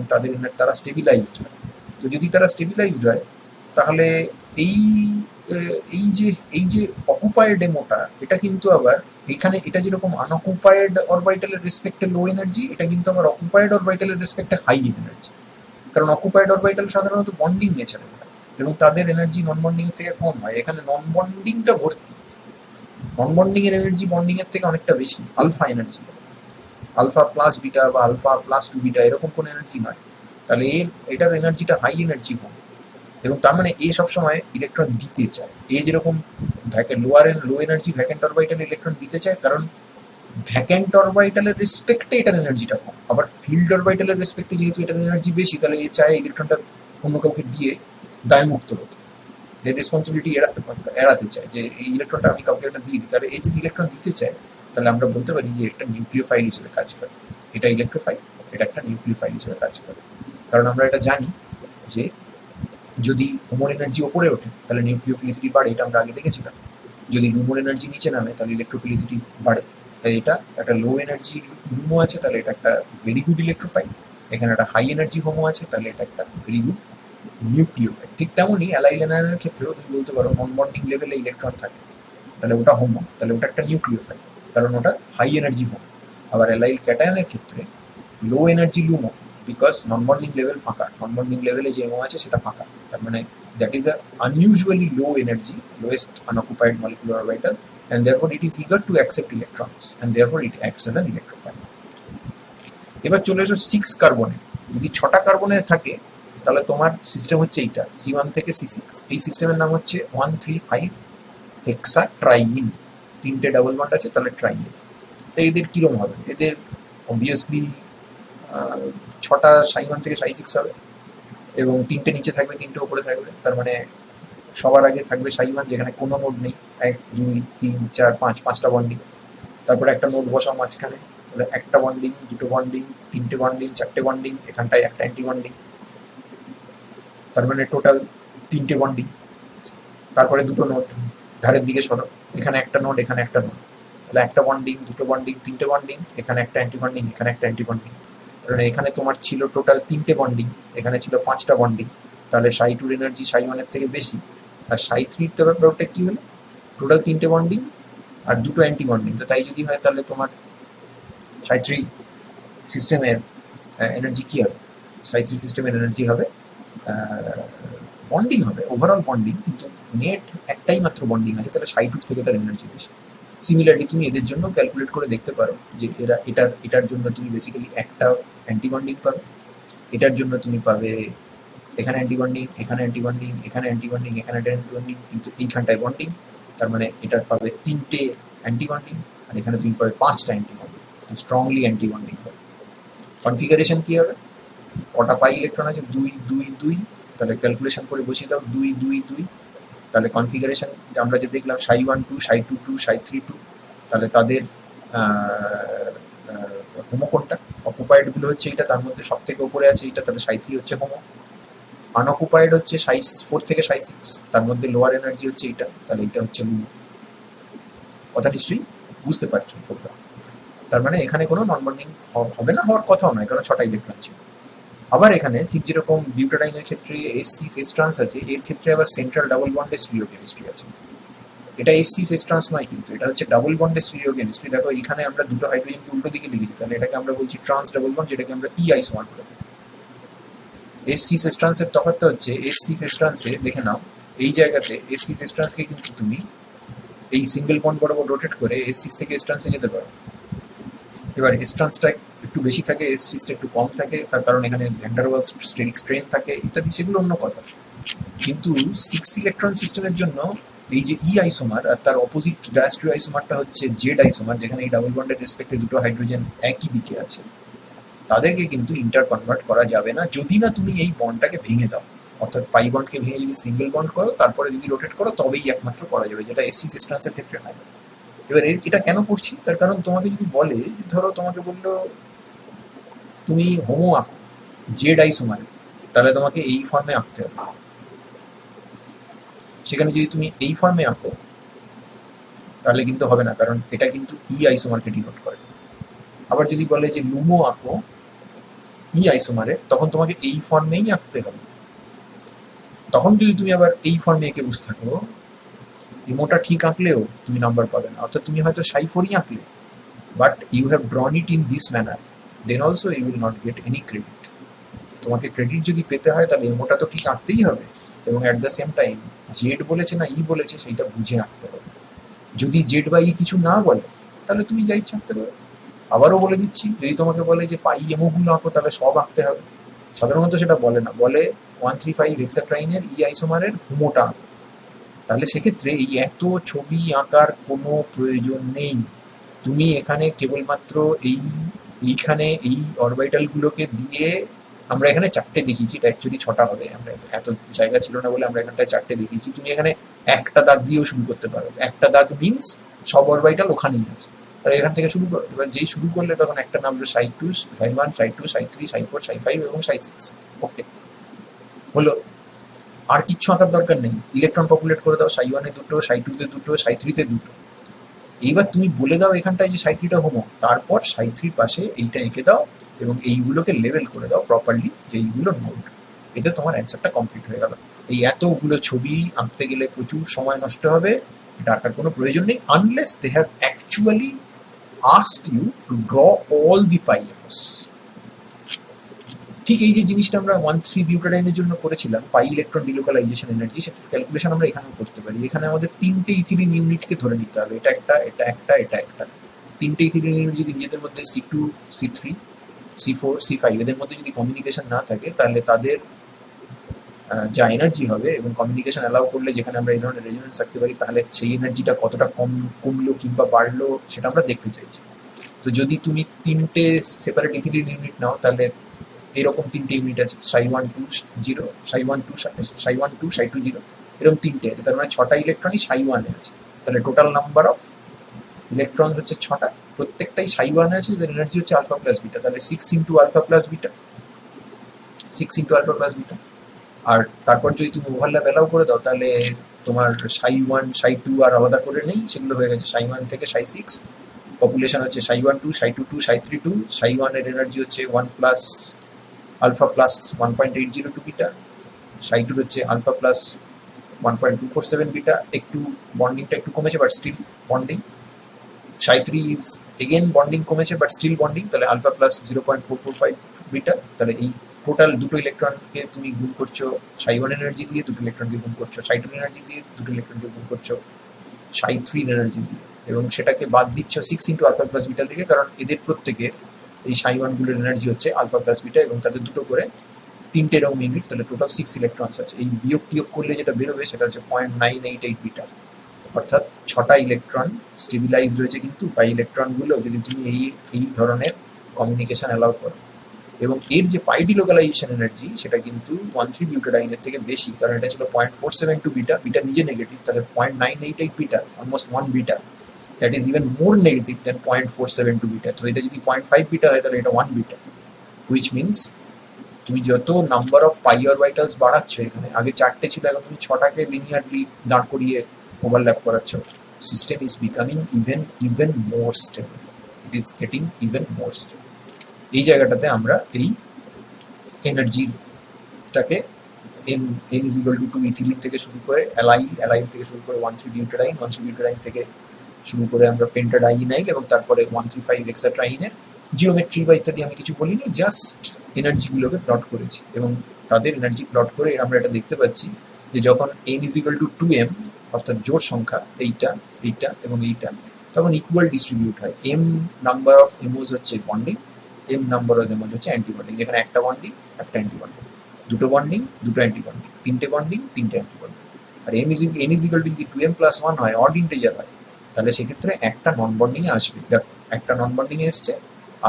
তারা স্টেবিলাইজড হয়। তো যদি তারা স্টেবিলাইজড হয়, তাহলে এই এই যে অকুপাইড এমোটা, এটা কিন্তু আবার এখানে, এটা যেরকম আনঅকুপাইড অরবিটালের রেসপেক্টে লো এনার্জি, এটা কিন্তু আবার অকুপাইড অরবিটালের রেসপেক্টে হাই এনার্জি। কারণ অকুপাইড অরবিটাল সাধারণত বন্ডিং নেচারের হয়, এবং তাদের এনার্জি নন বন্ডিং এর থেকে কম হয়। এখানে নন বন্ডিংটা ভর্তি, নন বন্ডিং এর এনার্জি বন্ডিং এর থেকে অনেকটা বেশি, alpha energy, alpha plus beta বা আলফা প্লাস টু বিটা, এরকম কোনো এনার্জি নয়। তাহলে এটার এনার্জিটা হাই এনার্জি হোক, এবং তার মানে এ সবসময় ইলেকট্রন দিতে চায়। এ যেরকম লো এনার্জি ভ্যাকেন্ট অরবিটালে ইলেকট্রন দিতে চায়, কারণ ভ্যাকেন্ট অরবিটালের রেসপেক্টে এটার এনার্জিটা কম। আবার ফিল্ড অরবিটালের রেসপেক্টে যেহেতু এটার এনার্জি বেশি, তাহলে এ চায় ইলেকট্রনটা অন্য কাউকে দিয়ে দায়মুক্ত হতে, এর রেসপন্সিবিলিটি এড়াতে চায়, যে এই ইলেকট্রনটা আমি কাউকে একটা দিয়ে দিই। তাহলে এই যদি ইলেকট্রন দিতে চায়, তাহলে আমরা বলতে পারি যে একটা নিউক্লিওফাইল হিসেবে কাজ করে। এটা ইলেকট্রোফাইল, এটা একটা নিউক্লিওফাইল হিসেবে কাজ করে। কারণ আমরা এটা জানি যে যদি হোমোর এনার্জি ওপরে ওঠে তাহলে নিউক্লিওফিলিসিটি বাড়ে, এটা আমরা আগে দেখেছিলাম। যদি লুমোর এনার্জি নিচে নামে তাহলে ইলেকট্রোফিলিসিটি বাড়ে। তাই এটা একটা লো এনার্জি লুমো আছে, তাহলে এটা একটা ভেরি গুড ইলেকট্রোফাইল। এখানে একটা হাই এনার্জি হোমো আছে, তাহলে এটা একটা ভেরি গুড নিউক্লিওফাইল। ঠিক তেমনই অ্যালাইল অ্যানায়নের ক্ষেত্রেও তুমি বলতে পারো নন বন্ডিং লেভেলে ইলেকট্রন থাকে, তাহলে ওটা হোমো, তাহলে ওটা একটা নিউক্লিওফাইল, কারণ ওটা হাই এনার্জি হোমো। আবার অ্যালাইল ক্যাটায়নের ক্ষেত্রে low energy LUMO, because non bonding level ফাঁকা, নন বন্ডিং লেভেলে যে এমো আছে সেটা ফাঁকা, তার মানে that is a unusually low energy, lowest unoccupied molecular orbital, and therefore it is eager to accept electrons and therefore it acts as an electrophile. এবার চলে এসো 6 কার্বনে। যদি 6টা কার্বনে থাকে তাহলে তোমার সিস্টেম হচ্ছে এইটা, C1 থেকে C6। এই সিস্টেমের নাম হচ্ছে 135 হেক্সা ট্রাইইন, 3টে ডাবল বন্ড আছে, তাহলে ট্রাইইন। তো এদের কিরম হবে? এদের অবভিয়াসলি 6টা সাই1 থেকে সাই6 হবে, এবং 3টে নিচে থাকবে, 3টে উপরে থাকবে, তার মানে সবার আগে থাকবে সাই1 যেখানে কোনো নোড নেই, 1 2 3 4 5, 5টা বন্ডিং। তারপরে একটা নোড বসাও মাঝখানে, তাহলে একটা বন্ডিং, দুটো বন্ডিং, 3টে বন্ডিং, 4টে বন্ডিং, এখানটায় একটা অ্যান্টি বন্ডিং, তার মানে টোটাল 3টে বন্ডিং। তারপরে দুটো নোড ধারের দিকে সরো, এখানে একটা নোড, এখানে একটা নোড, তাহলে একটা বন্ডিং, দুটো বন্ডিং, 3টে বন্ডিং, এখানে একটা অ্যান্টি বন্ডিং, এখানে একটা অ্যান্টি বন্ডিং, কারণ এখানে তোমার ছিল টোটাল 3টে বন্ডিং, এখানে ছিল 5টা বন্ডিং, তাহলে সাই2 এনার্জি সাই1 থেকে বেশি। আর সাই3 ব্যাপারটা কি হলো? টোটাল 3টে বন্ডিং আর দুটো অ্যান্টি বন্ডিং, তো তাই যদি হয় তাহলে তোমার সাই3 সিস্টেমের এনার্জি কি হবে? সাই3 সিস্টেমের এনার্জি হবে বন্ডিং হবে, ওভারঅল বন্ডিং, কিন্তু নেট একটাই মাত্র বন্ডিং আছে, তাহলে সাই2 থেকে তার এনার্জি বেশি। সিমিলারলি তুমি এদের জন্য ক্যালকুলেট করে দেখতে পারো যে এটার জন্য তুমি বেসিক্যালি একটা অ্যান্টি বন্ডিং পাবে, এটার জন্য তুমি পাবে এখানে অ্যান্টি বন্ডিং, এখানে অ্যান্টি বন্ডিং, এখানে অ্যান্টি বন্ডিং, এখানে অ্যান্টি বন্ডিং, কিন্তু এইখানটায় বন্ডিং, তার মানে এটার পাবে 3টে অ্যান্টি বন্ডিং, আর এখানে তুমি পাবে 5টা anti bonding, strongly anti bonding হবে। কনফিগারেশন কি হবে? কটা পাই ইলেকট্রন আছে? 2 2 2, তাহলে ক্যালকুলেশন করে বসিয়ে দাও 2 2 2, তাহলে কনফিগারেশন আমরা যে দেখলাম সাই1 2, সাই2 2, সাই3 2, তাহলে তাদের হোমো কোনটা? অকুপাইড গুলো হচ্ছে এটা, তার মধ্যে সব থেকে উপরে আছে এটা, তাহলে সাই3 হচ্ছে হোমো। আনঅকুপাইড হচ্ছে সাই4 থেকে সাই6, তার মধ্যে লোয়ার এনার্জি হচ্ছে এটা, তাহলে এটা হচ্ছে লুমো। কথা নিশ্চয়ই বুঝতে পারছো তোমরা? তার মানে এখানে কোনো নন বন্ডিং হবে না, হওয়ার কথাও নয়, কারণ 6টা ইলেকট্রন ছিল। আবার এখানে ঠিক যেরকম বিউটাডাইনের ক্ষেত্রে এস6 এস ট্রান্স আছে, এর ক্ষেত্রে আবার সেন্ট্রাল ডাবল বন্ডের স্টিরিওকেমিস্ট্রি আছে। এটা এস6 এস ট্রান্স নয়, কিন্তু এটা হচ্ছে ডাবল বন্ডের স্টিরিওকেমিস্ট্রি। দেখো এখানে আমরা দুটো হাইড্রোজেনকে উল্টো দিকে লিখি, তাহলে এটাকে আমরা বলছি ট্রান্স ডাবল বন্ড, যেটাকে আমরা ই আইসোমার বলে থাকি। এস6 এস ট্রান্সের তফাৎটা হচ্ছে এস6 এস ট্রান্সে দেখে নাও, এই জায়গাতে এস6 এস ট্রান্সকে কিন্তু তুমি এই সিঙ্গেল বন্ড বরাবর রোটেট করে এস6 থেকে এস ট্রান্সে যেতে পারো। এবার এস ট্রান্সটা একটু বেশি থাকে, এস সিক্সটা একটু কম থাকে, তার কারণ এখানে van der Waals steric strain থাকে ইত্যাদি, সেগুলো অন্য কথা। কিন্তু 6 ইলেকট্রন সিস্টেমের জন্য এই যে ই আইসোমার আর তার অপোজিট ডায়াস্ট্রিও আইসোমারটা হচ্ছে জেড আইসোমার, যেখানে এই ডাবল বন্ডের রেসপেক্টে দুটো হাইড্রোজেন একই দিকে আছে, তাদেরকে কিন্তু ইন্টার কনভার্ট করা যাবে না যদি না তুমি এই বন্ডটাকে ভেঙে দাও। অর্থাৎ পাই বন্ডকে ভেঙে যদি সিঙ্গেল বন্ড করো, তারপরে যদি রোটেট করো, তবেই একমাত্র করা যাবে, যেটা এস6 এস ট্রান্সের ক্ষেত্রে হয় না। এবার এটা কেন করছি? তার কারণ তোমাকে যদি বলে, ধরো তোমাকে বললো তুমি হোমো আঁকো জেড আইসোমারে, তাহলে তোমাকে এই ফর্মে আঁকতে হবে। সেখানে যদি তুমি এই ফর্মে আঁকো তাহলে কিন্তু হবে না, কারণ এটা কিন্তু ই আইসোমারকে ডিনোট করে। আবার যদি বলে যে লুমো আঁকো ই আইসোমারে, তখন তোমাকে এই ফর্মেই আঁকতে হবে। তখন যদি তুমি আবার এই ফর্মে এঁকে বসে থাকো, ইমোটা ঠিক আঁকলেও তুমি নাম্বার পাবে না। অর্থাৎ তুমি হয়তো সাই4ই আঁকলে, but you have drawn it in this manner, then also you will not get any credit. তোমাকে ক্রেডিট যদি পেতে হয় তাহলে এমোটা তো ঠিক আঁকতেই হবে, এবং at the same time Z বলেছে না ই বলেছে সেইটা বুঝে আঁকতে হবে। যদি জেড বা ই কিছু না বলে তাহলে তুমি যা ইচ্ছা আঁকতে পারো। আবারও বলে দিচ্ছি, যদি তোমাকে বলে যে পাই এমোগুলো আঁকো, তাহলে সব আঁকতে হবে। সাধারণত সেটা বলে না, বলে 135 হেক্সাট্রাইনের ই আইসোমারের হোমোটা আঁকো। তাহলে সেক্ষেত্রে এই এত ছবি আঁকার কোনো প্রয়োজন নেই। তুমি এখানে কেবলমাত্র এইখানে এই অরবিটালগুলোকে দিয়ে, আমরা এখানে 4টে দেখিয়েছি, এটা অ্যাকচুয়ালি 6টা হবে, আমরা এত জায়গা ছিল না বলে আমরা এখানটায় 4টে দেখিয়েছি। তুমি এখানে একটা দাগ দিয়েও শুরু করতে পারো, একটা দাগ মিনস সব অরবিটাল ওখানেই আছে, তাহলে এখান থেকে শুরু করো। এবার যেই শুরু করলে তখন একটা নামলো সাই2, সাই1, সাই2, সাই3, সাই4, সাই5 এবং সাই6। ওকে, হলো। আর কিচ্ছু আঁকার দরকার নেই, ইলেকট্রন পপুলেট করে দাও, সাই1-এ দুটো, সাই2-তে দুটো, সাই3-তে দুটো। এইবার তুমি বলে দাও এখানটায় যে সাই3টা হোমো, তারপর সাই3 পাশে এইটা এঁকে দাও, এবং এইগুলোকে লেভেল করে দাও প্রপারলি যে এইগুলো নোড। এতে তোমার অ্যান্সারটা কমপ্লিট হয়ে গেল। এই এতগুলো ছবি আঁকতে গেলে প্রচুর সময় নষ্ট হবে, এটা আঁকার কোনো প্রয়োজন নেই unless they have actually asked you to draw all the pi ems। ঠিক এই যে জিনিসটা আমরা 1,3-বিউটাডাইনের জন্য করেছিলাম, পাই ইলেকট্রন ডিলোকালাইজেশন এনার্জি, সেটার ক্যালকুলেশন আমরা এখানেও করতে পারি। এখানে আমাদের তিনটে ইথিলিন ইউনিটকে ধরে নিতে হবে, এটা একটা, এটা একটা, এটা একটা। তিনটে ইথিলিন ইউনিট যদি নিজেদের মধ্যে C2, C3, C4, C5 এদের মধ্যে যদি কমিউনিকেশন না থাকে, তাহলে তাদের যা এনার্জি হবে, এবং কমিউনিকেশন অ্যালাউ করলে যেখানে আমরা এই ধরনের রেজোনেন্স রাখতে পারি, তাহলে সেই এনার্জিটা কতটা কমলো কিংবা বাড়লো সেটা আমরা দেখতে চাইছি। তো যদি তুমি তিনটে সেপারেট ইথিলিন ইউনিট নাও, তাহলে এরকম তিনটে ইউনিট আছে, Psi1 2 0, Psi1 2 Psi1 2 Psi2 0, এরকম তিনটে আছে, তার মানে 6টা ইলেকট্রনই Psi1 এ আছে। তাহলে টোটাল নাম্বার অফ ইলেকট্রন হচ্ছে 6টা, প্রত্যেকটাই Psi1 আছে, যাদের এনার্জি হচ্ছে আলফা প্লাস বিটা, তাহলে 6 into alpha plus beta, 6 into alpha plus beta. আর তারপর যদি তুমি ওভারল্যাপ অ্যালাউ করে দাও, তাহলে তোমার Psi1 Psi2 আর আলাদা করে নেই, সেগুলো হয়ে গেছে Psi1 থেকে Psi6। পপুলেশন হচ্ছে Psi1 2 Psi2 2 Psi3 2। Psi1 এর এনার্জি হচ্ছে 1 plus alpha plus 1.802 beta, Psi2 হচ্ছে আলফা প্লাস 1.247 বিটা, একটু বন্ডিংটা একটু কমেছে but still bonding. Psi3 is again bonding কমেছে বাট স্টিল বন্ডিং, তাহলে আলফা প্লাস 0.445 বিটা। তাহলে এই টোটাল দুটো ইলেকট্রনকে তুমি গুণ করছো Psi1 এনার্জি দিয়ে, দুটো ইলেকট্রনকে গুণ করছো Psi2 এনার্জি দিয়ে, দুটো ইলেকট্রনকে গুণ করছো Psi3 এনার্জি দিয়ে, এবং সেটাকে বাদ দিচ্ছ 6 ইন্টু আলফা প্লাস বিটা থেকে, কারণ এদের প্রত্যেকের এই Psi1 গুলোর এনার্জি হচ্ছে আলফা প্লাস বিটা, এবং তাদের দুটো করে তিনটে এরকম ইউনিট, তাহলে টোটাল 6 ইলেকট্রনস আছে। এই বিয়োগ টিয়োগ করলে যেটা বেরোবে সেটা হচ্ছে 0.988 বিটা, অর্থাৎ 6টা ইলেকট্রন স্টেবিলাইজড হয়েছে। কিন্তু পাই ইলেকট্রনগুলো যদি তুমি এই ধরনের কমিউনিকেশন অ্যালাউ করো, এবং এর যে পাই ডিলোকালাইজেশন এনার্জি সেটা কিন্তু 1,3-বিউটাডাইনের থেকে বেশি, কারণ এটা ছিল 0.472 বিটা, বিটা নিজে নেগেটিভ, তাহলে 0.988 beta, almost 1 beta, that is even more negative than 0.472 beta. তো এটা যদি 0.5 বিটা হয়, তাহলে এটা 1 বিটা, হুইচ মিনস তুমি যত নাম্বার অফ পাই অরবিটালস বাড়াচ্ছ, এখানে আগে 4টে ছিল, এখন তুমি 6টাকে লিনিয়ারলি দাঁড় করিয়ে ওভারল্যাপ করাচ্ছ, system is becoming even more stable, it is getting even more stable. এই জায়গাটাতে আমরা এই এনার্জিটাকে n is equal to 2 ethylene থেকে শুরু করে অ্যালাইন থেকে শুরু করে 1,3-বিউটাডাইন থেকে শুরু করে আমরা পেন্টাডাইনাইল, এবং তারপরে 135 এক্সেট্রাইনের জিওমেট্রি বা ইত্যাদি আমি কিছু বলিনি, জাস্ট এনার্জিগুলোকে প্লট করেছি, এবং তাদের এনার্জি প্লট করে আমরা এটা দেখতে পাচ্ছি যে যখন n is equal to 2m, অর্থাৎ জোড় সংখ্যা এইটা, এইটা এবং এইটা, তখন ইকুয়াল ডিস্ট্রিবিউট হয়। m নাম্বার অফ এমোজ হচ্ছে bonding, m number of MOs হচ্ছে অ্যান্টি বন্ডিং, যেখানে একটা বন্ডিং একটা অ্যান্টি বন্ডিং, দুটো বন্ডিং দুটো অ্যান্টি বন্ডিং, তিনটে বন্ডিং তিনটে অ্যান্টি বন্ডিং। আর n is equal to যদি 2m plus 1 হয়, অড ইন্টিজার হয়, তাহলে সেক্ষেত্রে একটা নন বন্ডিং এ আসবে। দেখো একটা নন বন্ডিং এ এসছে,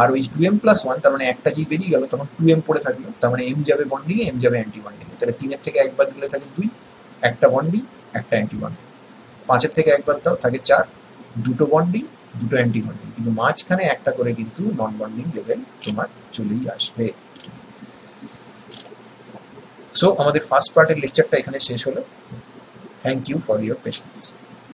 আর ওই 2m plus 1, তার মানে একটা যেই বেরিয়ে গেল, তখন 2m পড়ে থাকলো, তার মানে m যাবে বন্ডিং এ, m যাবে অ্যান্টি বন্ডিং এ, তাহলে 3-এর থেকে একবার দিলে থাকে 2, একটা বন্ডিং একটা অ্যান্টি বন্ডিং। 5-এর থেকে একবার দাও থাকে 4, দুটো বন্ডিং দুটো অ্যান্টি বন্ডিং, কিন্তু মাঝখানে একটা করে কিন্তু নন বন্ডিং লেভেল তোমার চলেই আসবে। সো আমাদের ফার্স্ট পার্টের লেকচারটা এখানে শেষ হলো। Thank you for your patience.